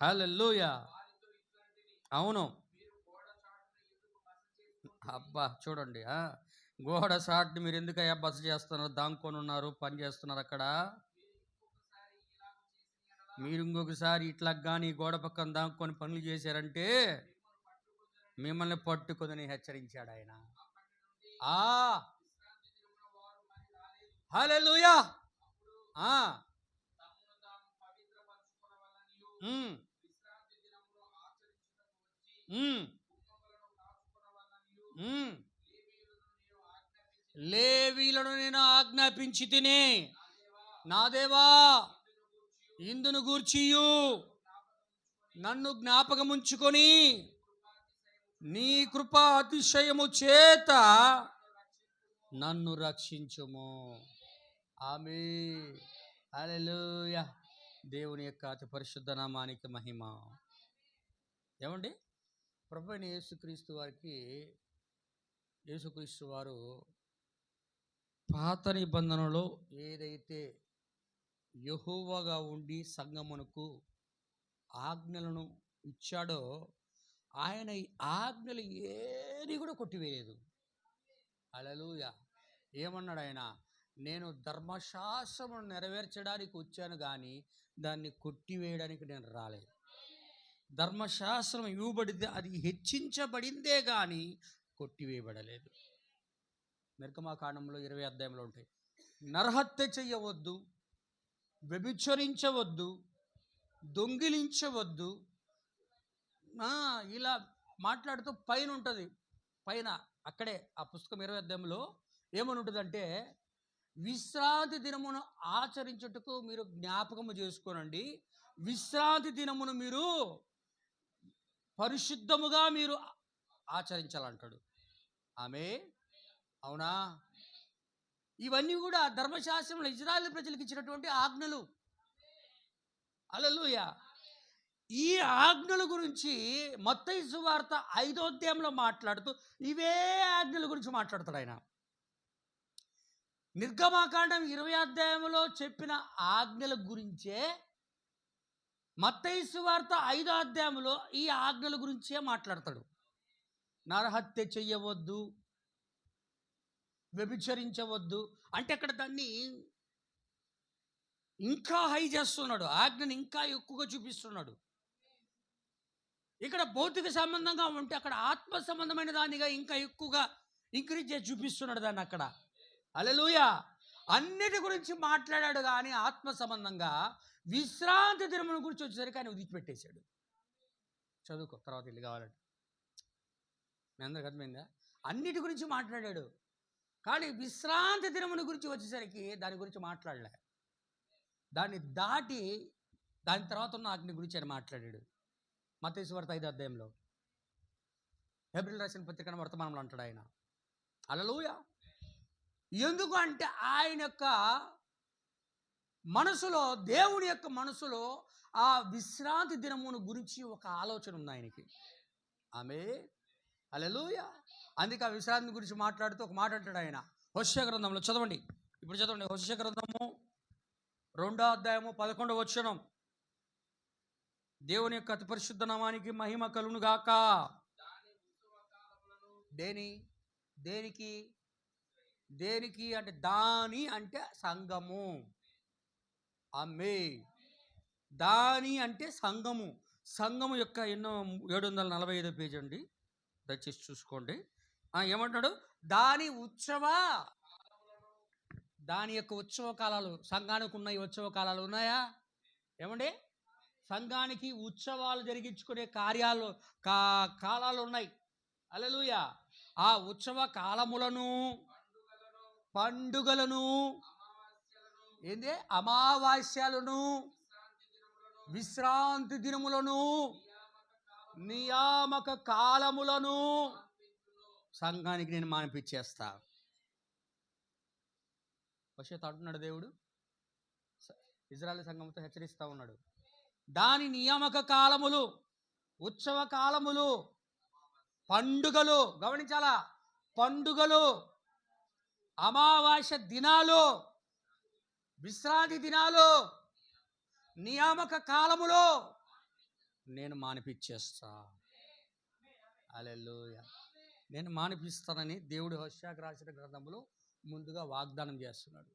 హల్లెలూయా. అవును. అబ్బా చూడండి, గోడ సాటిని మీరు ఎందుకయ్యా బస చేస్తున్నారు, దాంకొని ఉన్నారు, పని చేస్తున్నారు అక్కడ. మీరు ఇంకొకసారి ఇట్లా కానీ గోడ పక్కన దాంకొని పనులు చేశారంటే మిమ్మల్ని పట్టుకుందని హెచ్చరించాడు ఆయన. హల్లెలూయా. లేవీయులను నేను ఆజ్ఞాపించి తిని, నా దేవా ఇందును గూర్చియు నన్ను జ్ఞాపకముంచుకొని నీ కృపా అతిశయము చేత నన్ను రక్షించుము. ఆమేన్. హల్లెలూయా. దేవుని యొక్క అతి పరిశుద్ధ నామానికి మహిమ. ఏమండి, ప్రభువైన యేసుక్రీస్తు వారు పాత నిబంధనలో ఏదైతే యెహోవాగా ఉండి సంగమునకు ఆజ్ఞలను ఇచ్చాడో ఆయన ఈ ఆజ్ఞలు ఏది కూడా కొట్టివేయలేదు. హల్లెలూయా. ఏమన్నాడు ఆయన? నేను ధర్మశాస్త్రమును నెరవేర్చడానికి వచ్చాను కానీ దాన్ని కొట్టివేయడానికి నేను రాలేదు. ధర్మశాస్త్రం ఇవ్వబడితే అది హెచ్చించబడిందే కానీ కొట్టివేయబడలేదు. నిర్గమకాండంలో 20 అధ్యాయంలో ఉంటాయి. నరహత్య చెయ్యవద్దు, వ్యభిచరించవద్దు, దొంగిలించవద్దు, ఇలా మాట్లాడుతూ పైన ఉంటుంది. పైన అక్కడే ఆ పుస్తకం 20 అధ్యాయంలో ఏమని ఉంటుందంటే, విశ్రాంతి దినమును ఆచరించుటకు మీరు జ్ఞాపకము చేసుకోనండి, విశ్రాంతి దినమును మీరు పరిశుద్ధముగా మీరు ఆచరించాలంటాడు. ఆమేన్. అవునా? ఇవన్నీ కూడా ధర్మశాస్త్రంలో ఇశ్రాయేలు ప్రజలకు ఇచ్చినటువంటి ఆజ్ఞలు. హల్లెలూయా. ఈ ఆజ్ఞల గురించి మత్తయి సువార్త 5వ అధ్యాయంలో మాట్లాడుతూ ఇవే ఆజ్ఞల గురించి మాట్లాడతాడు ఆయన. నిర్గమకాండం 20 అధ్యాయంలో చెప్పిన ఆజ్ఞల గురించే మత్తయి సువార్త 5వ అధ్యాయంలో ఈ ఆజ్ఞల గురించే మాట్లాడతాడు. నరహత్య చెయ్యవద్దు, వ్యభిచరించవద్దు అంటే అక్కడ దాన్ని ఇంకా హై చేస్తున్నాడు, ఆజ్ఞని ఇంకా ఎక్కువగా చూపిస్తున్నాడు. ఇక్కడ భౌతిక సంబంధంగా ఉంటే అక్కడ ఆత్మ సంబంధమైన దానిగా ఇంకా ఎక్కువగా ఇంక్రీజ్ చేసి చూపిస్తున్నాడు దాన్ని అక్కడ. హల్లెలూయా. అన్నిటి గురించి మాట్లాడాడు కానీ ఆత్మ సంబంధంగా విశ్రాంతి దినముల గురించి వచ్చేసరికి ఆయన వదిలిపెట్టేశాడు. చదువుకో తర్వాత ఇల్లు కావాలంటే. మీ అందరికి అర్థమైందా? అన్నిటి గురించి మాట్లాడాడు కానీ విశ్రాంతి దినముల గురించి వచ్చేసరికి దాని గురించి మాట్లాడలే. దాన్ని దాటి దాని తర్వాత ఉన్న ఆజ్ఞ గురించి ఆయన మాట్లాడాడు. మత్తయి సువార్త 5వ అధ్యాయంలో హెబ్రీయులకు రాసిన పత్రికను వర్తమానంలో అంటాడు ఆయన. హల్లెలూయా. ఎందుకు అంటే ఆయన యొక్క మనసులో, దేవుని యొక్క మనసులో ఆ విశ్రాంతి దినమును గురించి ఒక ఆలోచన ఉంది ఆయనకి. ఆమేన్. హల్లెలూయా. అందుకే ఆ విశ్రాంతి గురించి మాట్లాడుతూ ఒక మాట అంటాడు ఆయన. హోషేయ గ్రంథంలో చదవండి, ఇప్పుడు చదవండి. హోషేయ గ్రంథము 2వ అధ్యాయము 11వ వచనం. దేవుని యొక్క అతి పరిశుద్ధ నామానికి మహిమ కలుగును గాక. దేనికి అంటే దాని అంటే సంఘము. ఆమె దాని అంటే సంఘము. సంఘము యొక్క ఎన్నో 745 పేజీ అండి, దయచేసి చూసుకోండి. ఏమంటాడు? దాని యొక్క ఉత్సవ కాలాలు. సంఘానికి ఉన్న ఉత్సవ కాలాలు ఉన్నాయా? ఏమండి? సంఘానికి ఉత్సవాలు జరిగించుకునే కాలాలు ఉన్నాయి. హల్లెలూయా. ఆ ఉత్సవ కాలములను, పండుగలను, అమావాస్యలను, విశ్రాంతి దినములను, నియామక కాలములను సంఘానికి నేను మానిపించేస్తా. భవిష్యత్తు అంటున్నాడు దేవుడు. ఇజ్రాయేల్ సంఘంతో హెచ్చరిస్తూ ఉన్నాడు. దాని నియామక కాలములు, ఉత్సవ కాలములు, పండుగలు, గమనించాలా, పండుగలు, అమావాస్య దినాలు, విశ్రాంతి దినాలు, నియామక కాలములో నేను మానిపించేస్తా. హల్లెలూయా. నేను మానిపిస్తానని దేవుడు హోషేయకు రాసిన గ్రంథంలో ముందుగా వాగ్దానం చేస్తున్నాడు.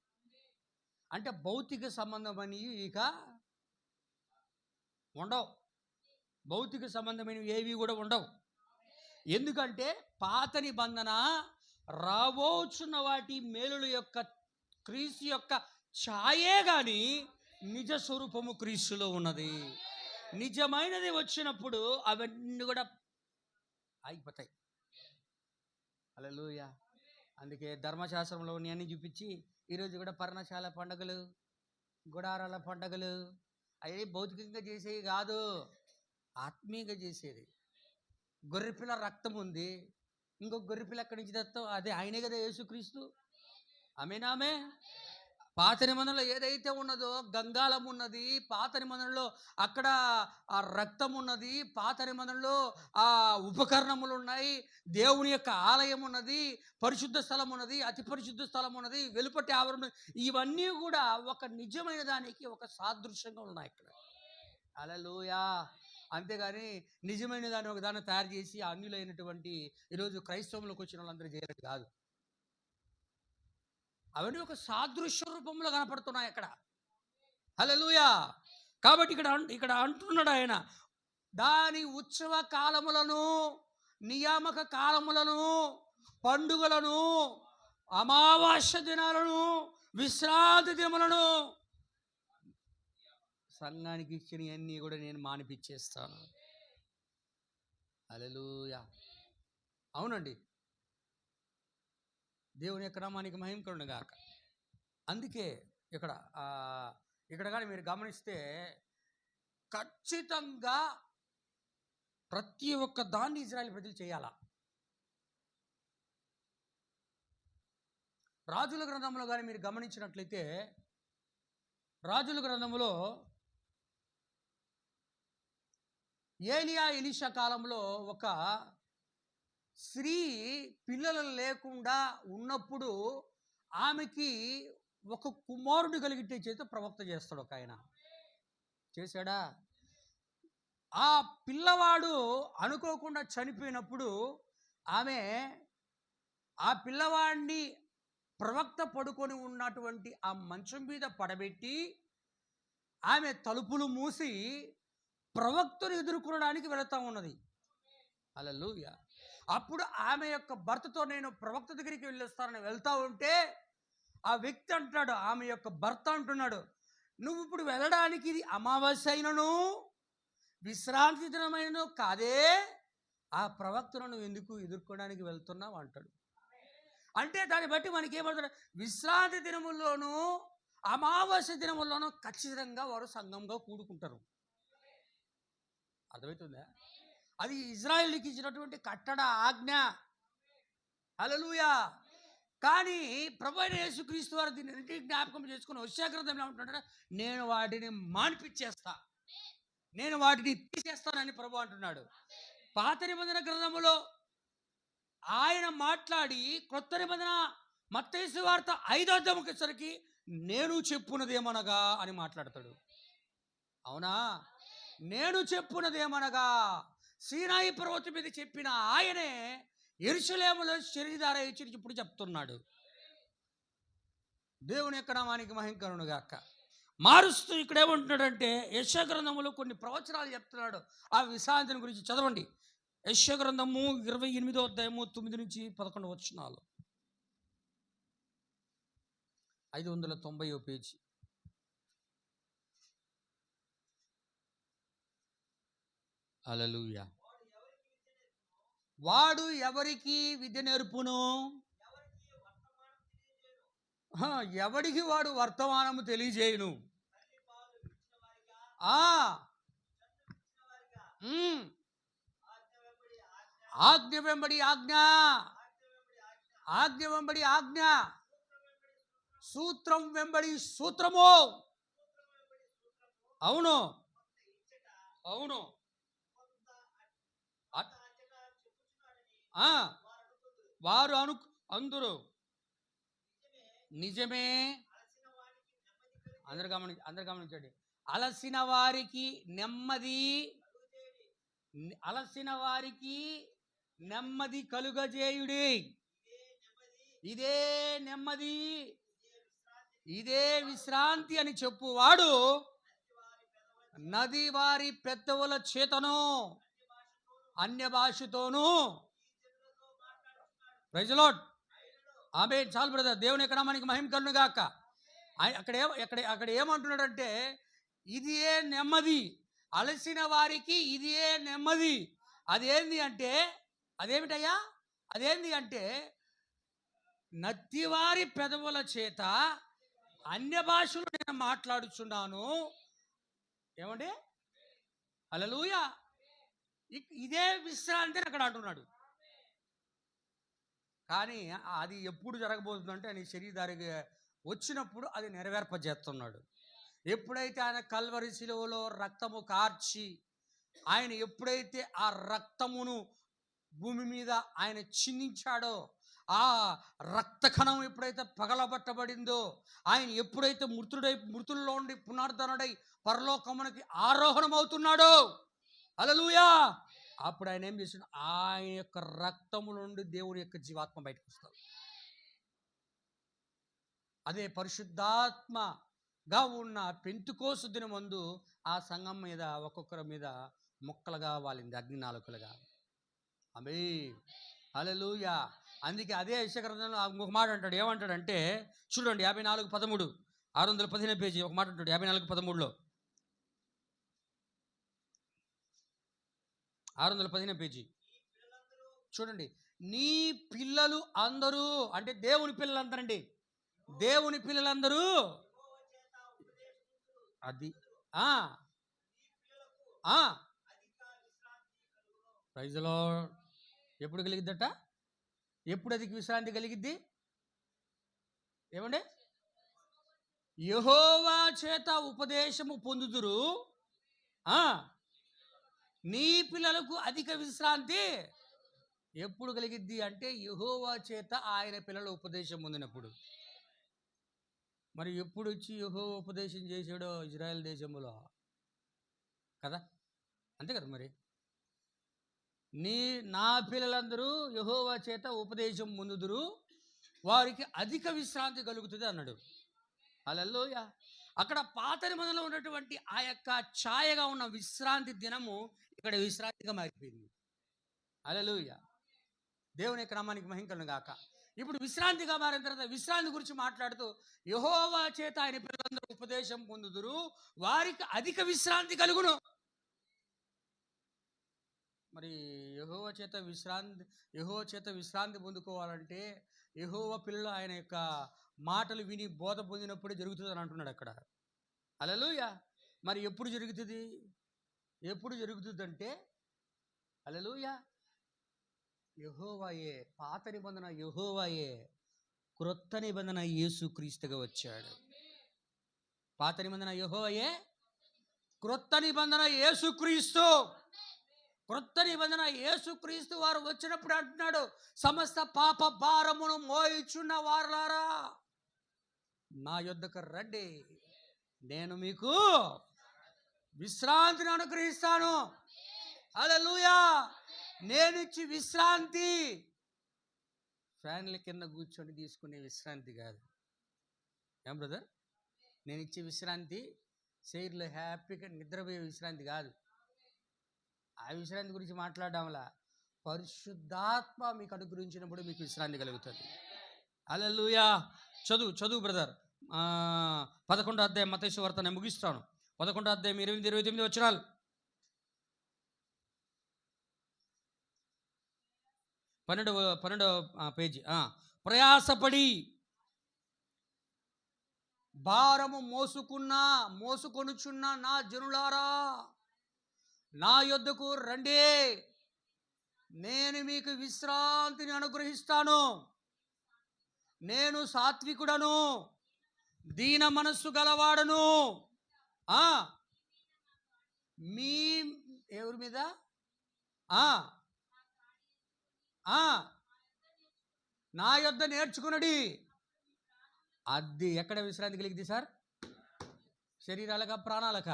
అంటే భౌతిక సంబంధమని ఇక ఉండవు. భౌతిక సంబంధమైనవి ఏవి కూడా ఉండవు. ఎందుకంటే పాత నిబంధన రాబోచున్న వాటి మేలుల యొక్క క్రీస్తు యొక్క ఛాయే గాని నిజ స్వరూపము క్రీస్తులో ఉన్నది. నిజమైనది వచ్చినప్పుడు అవన్నీ కూడా అయిపోతాయి. హల్లెలూయా. అందుకే ధర్మశాస్త్రంలో అన్నీ చూపించి ఈరోజు కూడా పర్ణశాల పండుగలు, గుడారాల పండుగలు అవి భౌతికంగా చేసేవి కాదు, ఆత్మీయంగా చేసేది. గొర్రెపిల్ల రక్తం ఉంది, ఇంకొక గొర్రెపిల్ల ఎక్కడి నుంచి తెస్తాం? అదే ఆయనే కదా యేసుక్రీస్తు. ఆమేనామే. పాత నిబంధనలో ఏదైతే ఉన్నదో గంగాళం ఉన్నది, పాత నిబంధనలో అక్కడ ఆ రక్తం ఉన్నది, పాత నిబంధనలో ఆ ఉపకరణములు ఉన్నాయి, దేవుని యొక్క ఆలయం ఉన్నది, పరిశుద్ధ స్థలం ఉన్నది, అతి పరిశుద్ధ స్థలం ఉన్నది, వెలుపటి ఆవరణ, ఇవన్నీ కూడా ఒక నిజమైన దానికి ఒక సాదృశ్యంగా ఉన్నాయి ఇక్కడ. హల్లెలూయా. అంతేగాని నిజమైన దాన్ని ఒక దాన్ని తయారు చేసి అన్యులైనటువంటి ఈరోజు క్రైస్తవంలోకి వచ్చిన వాళ్ళందరూ చేయలేదు కాదు. అవన్నీ ఒక సాదృశ్య రూపంలో కనపడుతున్నాయి అక్కడ. హల్లెలూయా. కాబట్టి ఇక్కడ అంటున్నాడు ఆయన, దాని ఉత్సవ కాలములను, నియామక కాలములను, పండుగలను, అమావాస్య దినాలను, విశ్రాంతి దినములను సంఘానికి ఇచ్చిన అన్నీ కూడా నేను మానిపించేస్తాను. హల్లెలూయా. అవునండి. దేవుని యొక్క నామానికి మహిమ కలుగును గాక. అందుకే ఇక్కడ కానీ మీరు గమనిస్తే ఖచ్చితంగా ప్రతి ఒక్క దాన్ని ఇజ్రాయేల్ ప్రజలు చేయాలా. రాజుల గ్రంథంలో కానీ మీరు గమనించినట్లయితే, రాజుల గ్రంథంలో ఏలియా ఎలీషా కాలంలో ఒక స్త్రీ పిల్లలు లేకుండా ఉన్నప్పుడు ఆమెకి ఒక కుమారుడు కలిగితే చేత ప్రవక్త చేస్తాడు ఒక ఆయన. చేశాడా? ఆ పిల్లవాడు అనుకోకుండా చనిపోయినప్పుడు ఆమె ఆ పిల్లవాడిని ప్రవక్త పడుకొని ఉన్నటువంటి ఆ మంచం మీద పడబెట్టి ఆమె తలుపులు మూసి ప్రవక్తను ఎదుర్కొనడానికి వెళుతూ ఉన్నది. హల్లెలూయా. అప్పుడు ఆమె యొక్క భర్తతో నేను ప్రవక్త దగ్గరికి వెళ్ళొస్తానని వెళ్తా ఉంటే ఆ వ్యక్తి అంటాడు, ఆమె యొక్క భర్త అంటున్నాడు, నువ్వు ఇప్పుడు వెళ్ళడానికి ఇది అమావాస్య అయినను విశ్రాంతి దినమైనను కాదే, ఆ ప్రవక్తను నువ్వు ఎందుకు ఎదుర్కోవడానికి వెళ్తున్నావు అంటాడు. అంటే దాన్ని బట్టి మనకి ఏమవుతుంది, విశ్రాంతి దినముల్లోనూ అమావాస్య దినముల్లోనూ ఖచ్చితంగా వారు సంఘంగా కూడుకుంటారు. అర్థమవుతుందా? అది ఇజ్రాయేలుకి ఇచ్చినటువంటి కట్టడ, ఆజ్ఞ. హల్లెలూయా. కానీ ప్రభు అయిన యేసుక్రీస్తు వారు దీన్ని జ్ఞాపకం చేసుకుని హోషేయ గ్రంథంలో ఏమంటున్నాడు, నేను వాటిని మాన్పించేస్తా, నేను వాటిని తీసేస్తానని ప్రభు అంటున్నాడు. పాత నిబంధన గ్రంథములో ఆయన మాట్లాడి క్రొత్త నిబంధన మత్తయి సువార్త 5వ అధ్యాయంకి నేను చెప్పున్నదేమనగా అని మాట్లాడతాడు. అవునా? నేను చెప్పున్నదేమనగా సీనాయి పర్వతం మీద చెప్పిన ఆయనే యెరూషలేములో శరీరధార ఇచ్చి ఇప్పుడు చెప్తున్నాడు. దేవుని యొక్క నామానికి మహిమ కలుగును గాక. మారుస్తూ ఇక్కడ ఏమంటున్నాడంటే యెషయా గ్రంథములో కొన్ని ప్రవచనాలు చెప్తున్నాడు. ఆ విశ్రాంతిని గురించి చదవండి. యెషయా గ్రంథము 28వ అధ్యాయము 9 నుంచి 11 వచనాలు. 590వ పేజీ. హల్లెలూయా. వాడు ఎవరికి విద్య నేర్పును? ఎవడికి వాడు వర్తమానము తెలియజేయును? ఆజ్ఞ వెంబడి ఆజ్ఞ, ఆజ్ఞ వెంబడి ఆజ్ఞ, సూత్రం వెంబడి సూత్రము. అవును, అవును. వారు అందరూ నిజమే. అందరు గమనించండి. అలసిన వారికి నెమ్మది, అలసిన వారికి నెమ్మది కలుగజేయుడి. ఇదే నెమ్మది, ఇదే విశ్రాంతి అని చెప్పువాడు నది వారి పెద్దవుల చేతను అన్య భాషతోనూ. Praise the lord. ఆమేన్. చాలు బ్రదర్. దేవుని యొక్క నామానికి మహిమ కలుగును గాక. అక్కడ ఏమంటున్నాడంటే ఇదే నెమ్మది, అలసిన వారికి ఇదే నెమ్మది. అదేంది అంటే, అదేమిటయ్యా? అదేంది అంటే నత్తివారి పెదవుల చేత అన్య భాషలు నేను మాట్లాడుచున్నాను. ఏమండి? హల్లెలూయా. ఇదే విశ్రాంతి అక్కడ అంటున్నాడు. కానీ అది ఎప్పుడు జరగబోతుందంటే ఆయన శరీరధారిగా వచ్చినప్పుడు అది నెరవేర్పజేస్తున్నాడు. ఎప్పుడైతే ఆయన కల్వరి శిలువలో రక్తము కార్చి ఆయన ఎప్పుడైతే ఆ రక్తమును భూమి మీద ఆయన చిందించాడో, ఆ రక్త కణం ఎప్పుడైతే పగలబట్టబడిందో, ఆయన ఎప్పుడైతే మృతుల్లో ఉండి పునరుద్ధరణుడై పరలోకమునకి ఆరోహణం అవుతున్నాడో, హల్లెలూయా, అప్పుడు ఆయన ఏం చేశాడు? ఆయన యొక్క రక్తము నుండి దేవుని యొక్క జీవాత్మ బయటకు వస్తాడు. అదే పరిశుద్ధాత్మగా ఉన్న పెంతెకోస్తు దినమందు ఆ సంఘం మీద ఒక్కొక్కరి మీద మొక్కలుగా వాలింది, అగ్నినాళకులుగా. ఆమేన్. హల్లెలూయా. అందుకే అదే యెషయా గ్రంథంలో ఇంకొక మాట అంటాడు. ఏమంటాడంటే చూడండి 54:13, 615 పేజీ ఒక మాట అంటాడు. 54:13లో 615 పేజీ చూడండి. నీ పిల్లలు అందరూ, అంటే దేవుని పిల్లలందరండి, దేవుని పిల్లలందరూ అది ప్రైజ్ ది లార్డ్. ఎప్పుడు కలిగిద్దట? ఎప్పుడు అది విశ్రాంతి కలిగిద్ది? ఏమండి? యెహోవా చేత ఉపదేశము పొందుదురు. నీ పిల్లలకు అధిక విశ్రాంతి ఎప్పుడు కలిగిద్ది అంటే యెహోవా చేత ఆయన పిల్లల ఉపదేశం పొందినప్పుడు. మరి ఎప్పుడు వచ్చి యెహోవా ఉపదేశం చేశాడో ఇజ్రాయెల్ దేశంలో కదా, అంతే కదా. మరి నా పిల్లలందరూ యెహోవా చేత ఉపదేశం పొందుదురు, వారికి అధిక విశ్రాంతి కలుగుతుంది అన్నాడు. హల్లెలూయా. అక్కడ పాత నిబంధనలో ఉన్నటువంటి ఆ యొక్క ఛాయగా ఉన్న విశ్రాంతి దినము ఇక్కడ విశ్రాంతిగా మారిపోయింది. హల్లెలూయా. దేవుని యొక్క నామానికి మహిమ కలుగును గాక. ఇప్పుడు విశ్రాంతిగా మారిన తర్వాత విశ్రాంతి గురించి మాట్లాడుతూ యెహోవా చేత ఆయన పిల్లలందరూ ఉపదేశం పొందుదురు, వారికి అధిక విశ్రాంతి కలుగును. మరి యెహోవా చేత విశ్రాంతి పొందుకోవాలంటే యెహోవా పిల్లలు ఆయన యొక్క మాటలు విని బోధ పొందినప్పుడే జరుగుతుంది అని అంటున్నాడు అక్కడ. హల్లెలూయా. మరి ఎప్పుడు జరుగుతుంది? ఎప్పుడు జరుగుతుందంటే హల్లెలూయా, యెహోవాయే, పాత నిబంధన యెహోవాయే, క్రొత్త నిబంధన యేసుక్రీస్తుగా వచ్చాడు. పాత నిబంధన యెహోవాయే, క్రొత్త నిబంధన యేసుక్రీస్తు. క్రొత్త నిబంధన యేసుక్రీస్తు వారు వచ్చినప్పుడు అంటున్నాడు, సమస్త పాప భారమును మోయిచున్న వారులారా నా యొద్దకు రండి, నేను మీకు విశ్రాంతిని అనుగ్రహిస్తాను. హల్లెలూయా. నేను ఇచ్చి విశ్రాంతి ఫ్యాన్ల కింద కూర్చొని తీసుకునే విశ్రాంతి కాదు. ఏం బ్రదర్? నేను ఇచ్చే విశ్రాంతి చైర్లో హ్యాపీగా నిద్రపోయే విశ్రాంతి కాదు. ఆ విశ్రాంతి గురించి మాట్లాడడంలా, పరిశుద్ధాత్మ మీకు అనుగ్రహించినప్పుడు మీకు విశ్రాంతి కలుగుతుంది. హల్లెలూయా. చదువు బ్రదర్. 11వ అధ్యాయం మత్తయి సువార్త, నేను ముగిస్తాను. 11వ అధ్యాయం 28-29 వచనాలు. 12వ పేజీ. ప్రయాసపడి భారము మోసుకొనుచున్న నా జనులారా నా యొద్దకు రండి, నేను మీకు విశ్రాంతిని అనుగ్రహిస్తాను. నేను సాత్వికుడను, దీన మనస్సు గలవాడను. మీ ఎవరి మీద? నా యొద్ద నేర్చుకున్నది. అది ఎక్కడ విశ్రాంతి కలిగింది సార్? శరీరాలక ప్రాణాలక?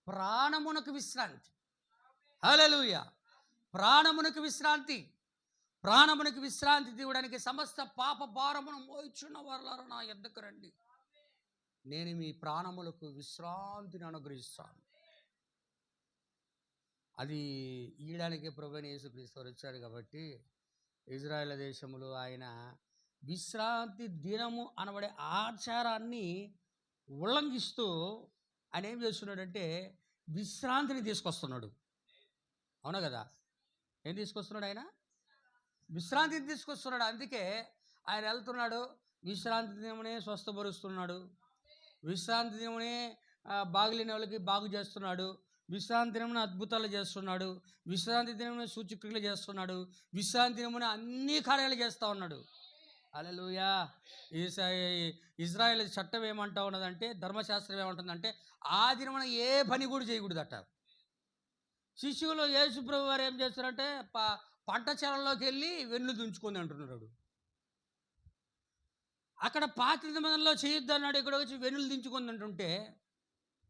ప్రాణమునకు విశ్రాంతి. హల్లెలూయా. ప్రాణమునకు విశ్రాంతి. ప్రాణమునకు విశ్రాంతి తీయడానికి సమస్త పాప భారమును మోయిచున్న వారులారా నా యొద్దకు రండి, నేను మీ ప్రాణములకు విశ్రాంతిని అనుగ్రహిస్తాను. అది ఇయ్యడానికి ప్రభువైన యేసుక్రీస్తు వచ్చాడు. కాబట్టి ఇజ్రాయేల్ దేశంలో ఆయన విశ్రాంతి దినము అనబడే ఆచారాన్ని ఉల్లంఘిస్తూ ఆయన ఏం చేస్తున్నాడంటే విశ్రాంతిని తీసుకొస్తున్నాడు. అవునా కదా? ఏం తీసుకొస్తున్నాడు ఆయన? విశ్రాంతిని తీసుకొస్తున్నాడు. అందుకే ఆయన వెళ్తున్నాడు, విశ్రాంతి దినమునే స్వస్థపరుస్తున్నాడు, విశ్రాంతి దినమునే బాగులేని వాళ్ళకి బాగు చేస్తున్నాడు, విశ్రాంతి దినమున అద్భుతాలు చేస్తున్నాడు, విశ్రాంతి దినమున సూచక్రియలు చేస్తున్నాడు, విశ్రాంతి దినమున అన్ని కార్యాలు చేస్తూ ఉన్నాడు. హల్లెలూయా. ఇజ్రాయేల్ చట్టం ఏమంటా ఉన్నదంటే, ధర్మశాస్త్రం ఏమంటుందంటే, ఆ దినమున ఏ పని కూడా చేయకూడదట. శిష్యులు యేసు ప్రభు వారు ఏం చేస్తారంటే పంట చేలలోకి వెళ్ళి వెన్ను దుంచుకొని అంటున్నాడు. అక్కడ పాత నిబంధనలో చేయొద్దు అన్నాడు, ఇక్కడ వచ్చి వెన్నులు దించుకొని అంటుంటే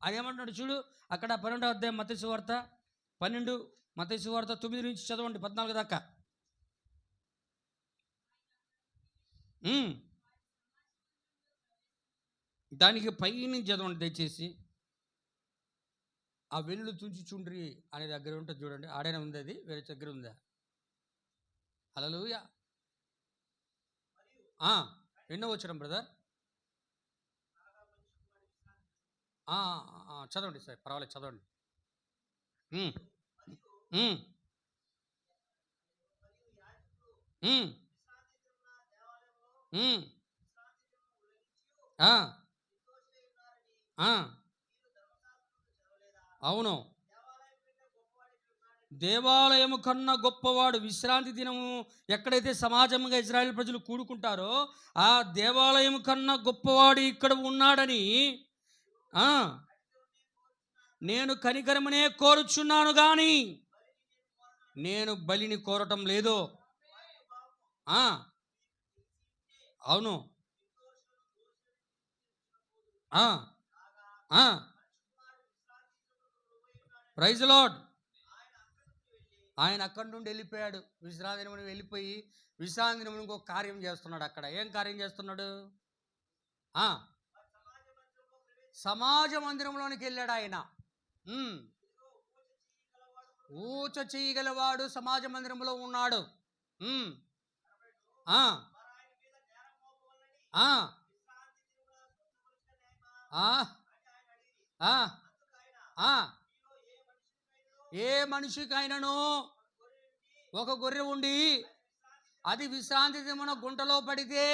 ఆయన ఏమంటున్నాడు చూడు. అక్కడ 12వ అధ్యాయం మత్తయి సువార్త 12, మత్తయి సువార్త 9 నుంచి చదవండి 14 దాకా. దానికి పైన చదవండి దయచేసి. ఆ వెన్నులు తుంచుచుండ్రి అనే దగ్గర ఉంటుంది చూడండి. ఆడైనా ఉంది, అది వేరే దగ్గర ఉందా? హల్లెలూయా. ఎన్నో వచ్చాం బ్రదర్? చదవండి సార్, పర్వాలేదు చదవండి. అవును, దేవాలయము కన్నా గొప్పవాడు. విశ్రాంతి దినము ఎక్కడైతే సమాజంగా ఇజ్రాయేల్ ప్రజలు కూడుకుంటారో ఆ దేవాలయం కన్నా గొప్పవాడు ఇక్కడ ఉన్నాడని నేను కనికరమునే కోరుచున్నాను కానీ నేను బలిని కోరటం లేదు. అవును. Praise lord. ఆయన అక్కడి నుండి వెళ్ళిపోయాడు. విశ్రాంతి దినమున వెళ్ళిపోయి విశ్రాంతి దినమున ఇంకొక కార్యం చేస్తున్నాడు. అక్కడ ఏం కార్యం చేస్తున్నాడు? సమాజ మందిరంలోనికి వెళ్ళాడు ఆయన. ఊచ చేయగలవాడు సమాజ మందిరంలో ఉన్నాడు. ఏ మనిషికైనాను ఒక గొర్రె ఉండి అది విశ్రాంతి దినమున గుంటలో పడితే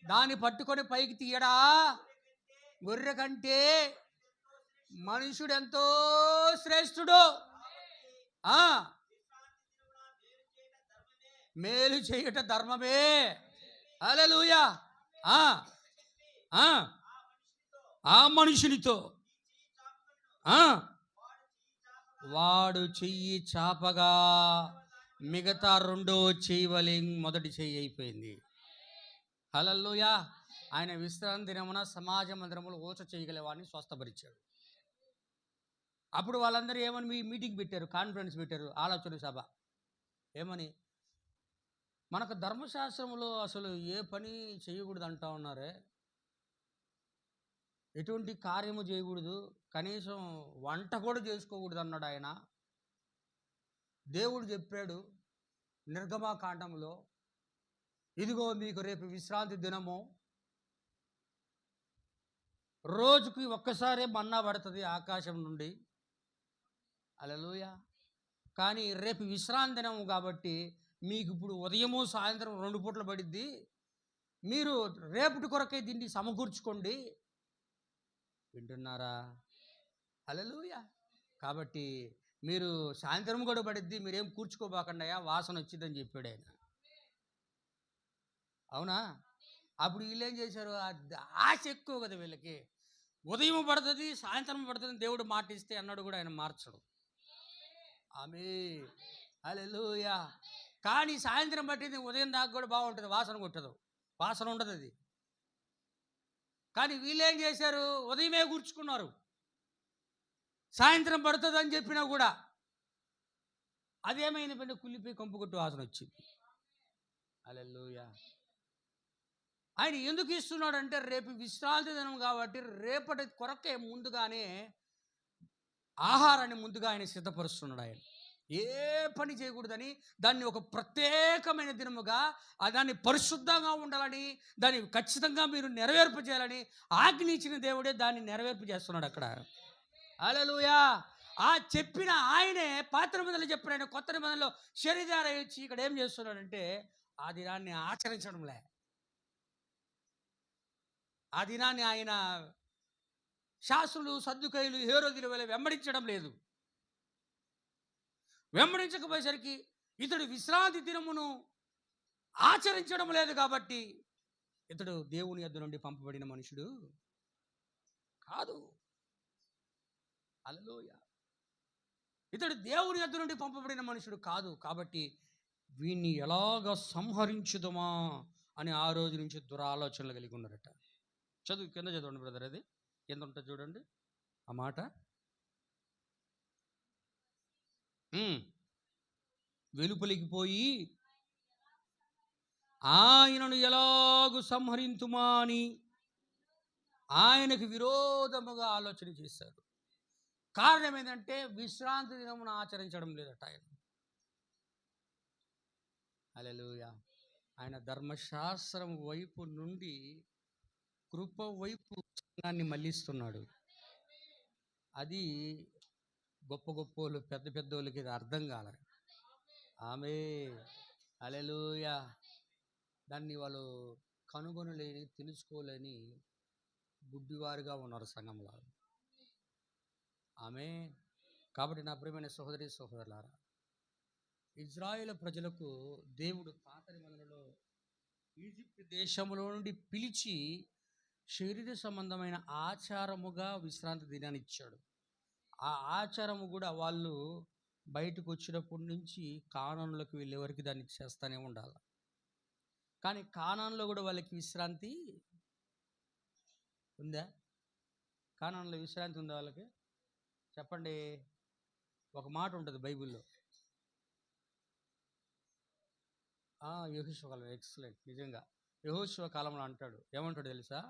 దాన్ని పట్టుకొని పైకి తీయడా? గొర్రె కంటే మనుషుడు ఎంతో శ్రేష్ఠుడు. మేలు చేయుట ధర్మమే. హల్లెలూయా. ఆ మనుషునితో వాడు చెయ్యి చాపగా మిగతా రెండో చెయ్యి వలె మొదటి చెయ్యి అయిపోయింది. హల్లెలూయా. ఆయన విశ్రాంతి దినమున సమాజ మందిరములో ఊచ చేయగల వాడిని స్వస్థపరిచాడు. అప్పుడు వాళ్ళందరూ ఏమని మీటింగ్ పెట్టారు, కాన్ఫరెన్స్ పెట్టారు, ఆలోచన సభ. ఏమని? మనకు ధర్మశాస్త్రంలో అసలు ఏ పని చేయకూడదు అంటా ఉన్నారే, ఎటువంటి కార్యము చేయకూడదు, కనీసం వంట కూడా చేసుకోకూడదు అన్నాడు ఆయన. దేవుడు చెప్పాడు నిర్గమాకాండంలో, ఇదిగో మీకు రేపు విశ్రాంతి దినము, రోజుకి ఒక్కసారే మన్నా పడుతుంది ఆకాశం నుండి. హల్లెలూయా. కానీ రేపు విశ్రాంతి దినము కాబట్టి మీకు ఇప్పుడు ఉదయము సాయంత్రం 2 పూటలు పడిద్ది, మీరు రేపటి కొరకే దీన్ని సమకూర్చుకోండి. వింటున్నారా? హల్లెలూయా. కాబట్టి మీరు సాయంత్రం కూడా పడిద్ది, మీరేం కూర్చుకోబాకండియా, వాసన వచ్చిందని చెప్పాడు ఆయన. అవునా? అప్పుడు వీళ్ళు ఏం చేశారు, ఆశ ఎక్కువ కదా వీళ్ళకి, ఉదయం పడుతుంది సాయంత్రం పడుతుంది దేవుడు మాట ఇస్తే అన్నాడు కూడా ఆయన మార్చడు. ఆమేన్. హల్లెలూయా. కానీ సాయంత్రం పట్టింది ఉదయం దాకా కూడా బాగుంటుంది, వాసన కొట్టదు, వాసన ఉండదు అది. కానీ వీళ్ళు ఏం చేశారు, ఉదయమే కూర్చుకున్నారు, సాయంత్రం పడుతుంది అని చెప్పినా కూడా అదేమైంది పండి, కుళ్ళిపోయి కంపు కొట్టు వాసన వచ్చింది. హల్లెలూయా. ఆయన ఎందుకు ఇస్తున్నాడు అంటే రేపు విశ్రాంతి దినం కాబట్టి రేపటి కొరకే ముందుగానే ఆహారాన్ని ముందుగా ఆయన సిద్ధపరుస్తున్నాడు. ఆయన ఏ పని చేయకూడదని, దాన్ని ఒక ప్రత్యేకమైన దినముగా, దాన్ని పరిశుద్ధంగా ఉండాలని, దాన్ని ఖచ్చితంగా మీరు నెరవేర్పు చేయాలని ఆజ్ఞ ఇచ్చిన దేవుడే దాన్ని నెరవేర్పు చేస్తున్నాడు అక్కడ. హల్లెలూయా. ఆ చెప్పిన ఆయనే పాత నిబంధనలో చెప్పిన ఆయన కొత్త నిబంధనలో శరీరాన్ని వచ్చి ఇక్కడ ఏం చేస్తున్నాడంటే ఆ దినాన్ని ఆచరించడంలే. ఆ దినాన్ని ఆయన శాస్త్రులు సద్దుకైలు హేరోదుల వలె వెంబడించడం లేదు. వెంబడించకపోయేసరికి ఇతడు విశ్రాంతి దినమును ఆచరించడం లేదు కాబట్టి ఇతడు దేవుని యొద్ద నుండి పంపబడిన మనుషుడు కాదు. హల్లెలూయా. ఇతడు దేవుని యొద్ద నుండి పంపబడిన మనుషుడు కాదు. కాబట్టి వీణ్ణి ఎలాగ సంహరించుదమా అని ఆ రోజు నుంచి దురాలోచనలు కలిగి ఉన్నారట. చదువు కింద చదవండి బ్రదర్, అది కింద ఉంటుంది చూడండి ఆ మాట. వెలుపలికి పోయి ఆయనను ఎలాగు సంహరింతుమా అని ఆయనకు విరోధముగా ఆలోచన చేశారు. కారణం ఏంటంటే విశ్రాంతి దినమును ఆచరించడం లేదట ఆయన. హల్లెలూయా. ఆయన ధర్మశాస్త్రం వైపు నుండి కృప వైపు సంఘాన్ని మళ్ళిస్తున్నాడు. అది గొప్ప గొప్పోళ్ళు పెద్ద పెద్దోళ్ళకి ఇది అర్థం కాలే. ఆమేన్. హల్లెలూయా. దాన్ని వాళ్ళు కనుగొనలేని, తెలుసుకోలేని గుడ్డివారుగా ఉన్నారు సంఘంలో. ఆమేన్. కాబట్టి నా ప్రియమైన సహోదరి సహోదరులారా, ఇజ్రాయేలు ప్రజలకు దేవుడు పాత నిబంధనలో ఈజిప్ట్ దేశంలో నుండి పిలిచి శరీర సంబంధమైన ఆచారముగా విశ్రాంతి దినాన్ని ఇచ్చాడు. ఆ ఆచారము కూడా వాళ్ళు బయటకు వచ్చినప్పటి నుంచి కానానులోకి వెళ్ళే వరకు దాన్ని చేస్తూనే ఉండాలి. కానీ కానానులో కూడా వాళ్ళకి విశ్రాంతి ఉందా? కానానులో విశ్రాంతి ఉందా వాళ్ళకి? చెప్పండి. ఒక మాట ఉంటుంది బైబిల్లో, యెహోషువ కాలం, ఎక్సలెంట్. నిజంగా యెహోషువ కాలంలో అంటాడు, ఏమంటాడు తెలుసా?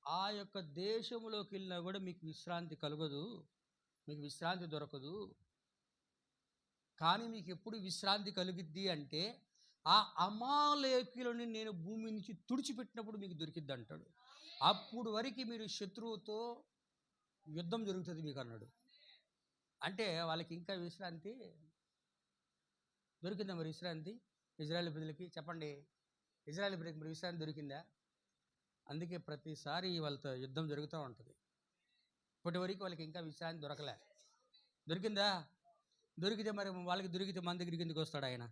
ఆ యొక్క దేశంలోకి వెళ్ళినా కూడా మీకు విశ్రాంతి కలగదు, మీకు విశ్రాంతి దొరకదు. కానీ మీకు ఎప్పుడు విశ్రాంతి కలుగుద్ది అంటే ఆ అమాలేకులను నేను భూమి నుంచి తుడిచిపెట్టినప్పుడు మీకు దొరికిద్ది అంటాడు. అప్పుడు వరకు మీరు శత్రువుతో యుద్ధం జరుగుతుంది మీకు అన్నాడు. అంటే వాళ్ళకి ఇంకా విశ్రాంతి దొరికిందా? మరి విశ్రాంతి ఇజ్రాయేల్ ప్రజలకి చెప్పండి, ఇజ్రాయేల్ ప్రజలకి మరి విశ్రాంతి దొరికిందా? అందుకే ప్రతిసారి వాళ్ళతో యుద్ధం జరుగుతూ ఉంటుంది. ఇప్పటి వరకు వాళ్ళకి ఇంకా విశ్రాంతి దొరకలే. దొరికిందా? దొరికితే మరి వాళ్ళకి దొరికితే మన దగ్గరికి ఎందుకు వస్తాడు ఆయన?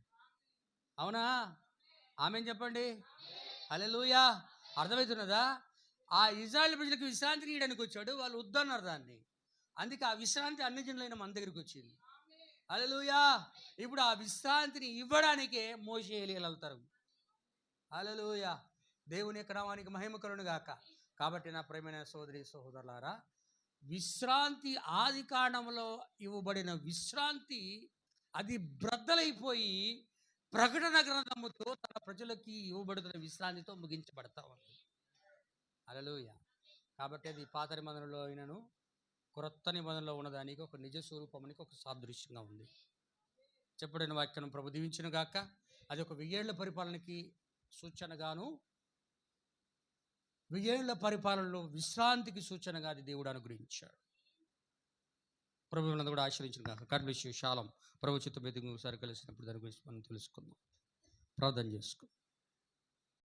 అవునా? ఆమేన్ చెప్పండి. హల్లెలూయా. అర్థమవుతున్నదా? ఆ ఇజ్రాయేల్ ప్రజలకు విశ్రాంతిని ఇవ్వడానికి వచ్చాడు, వాళ్ళు వద్దన్నారు దాన్ని. అందుకే ఆ విశ్రాంతి అన్ని జనులైన మన దగ్గరికి వచ్చింది. హల్లెలూయా. ఇప్పుడు ఆ విశ్రాంతిని ఇవ్వడానికే మోషే ఎలీయాలు వెళ్తారు. హల్లెలూయా. దేవుని యొక్క నామానికి మహిమ కలుగును గాక. కాబట్టి నా ప్రియమైన సోదరి సహోదరులారా, విశ్రాంతి ఆది కాండంలో ఇవ్వబడిన విశ్రాంతి అది బ్రద్దలైపోయి ప్రకటన గ్రంథముతో తన ప్రజలకి ఇవ్వబడుతున్న విశ్రాంతితో ముగించబడతా ఉంది. హల్లెలూయా. కాబట్టి అది పాత నిబంధనలో అయినను క్రొత్త నిబంధనలో ఉన్నదానికి ఒక నిజ స్వరూపమునికి ఒక సాదృశ్యంగా ఉంది. చెప్పబడిన వాక్యం ప్రభు దీవించును గాక. అది ఒక 1000 ఏళ్ల పరిపాలనకి సూచనగాను, 1000 ఏళ్ల పరిపాలనలో విశ్రాంతికి సూచనగా అది దేవుడు అనుగ్రహించాడు. ప్రభు మిమ్మల్ని కూడా ఆశ్రయించును గాక. God bless you. షాలోమ్. ప్రభు చిత్తం మీదకి ఒకసారి కలిసినప్పుడు దాని గురించి మనం తెలుసుకుందాం. ప్రార్థన చేసుకుందాం.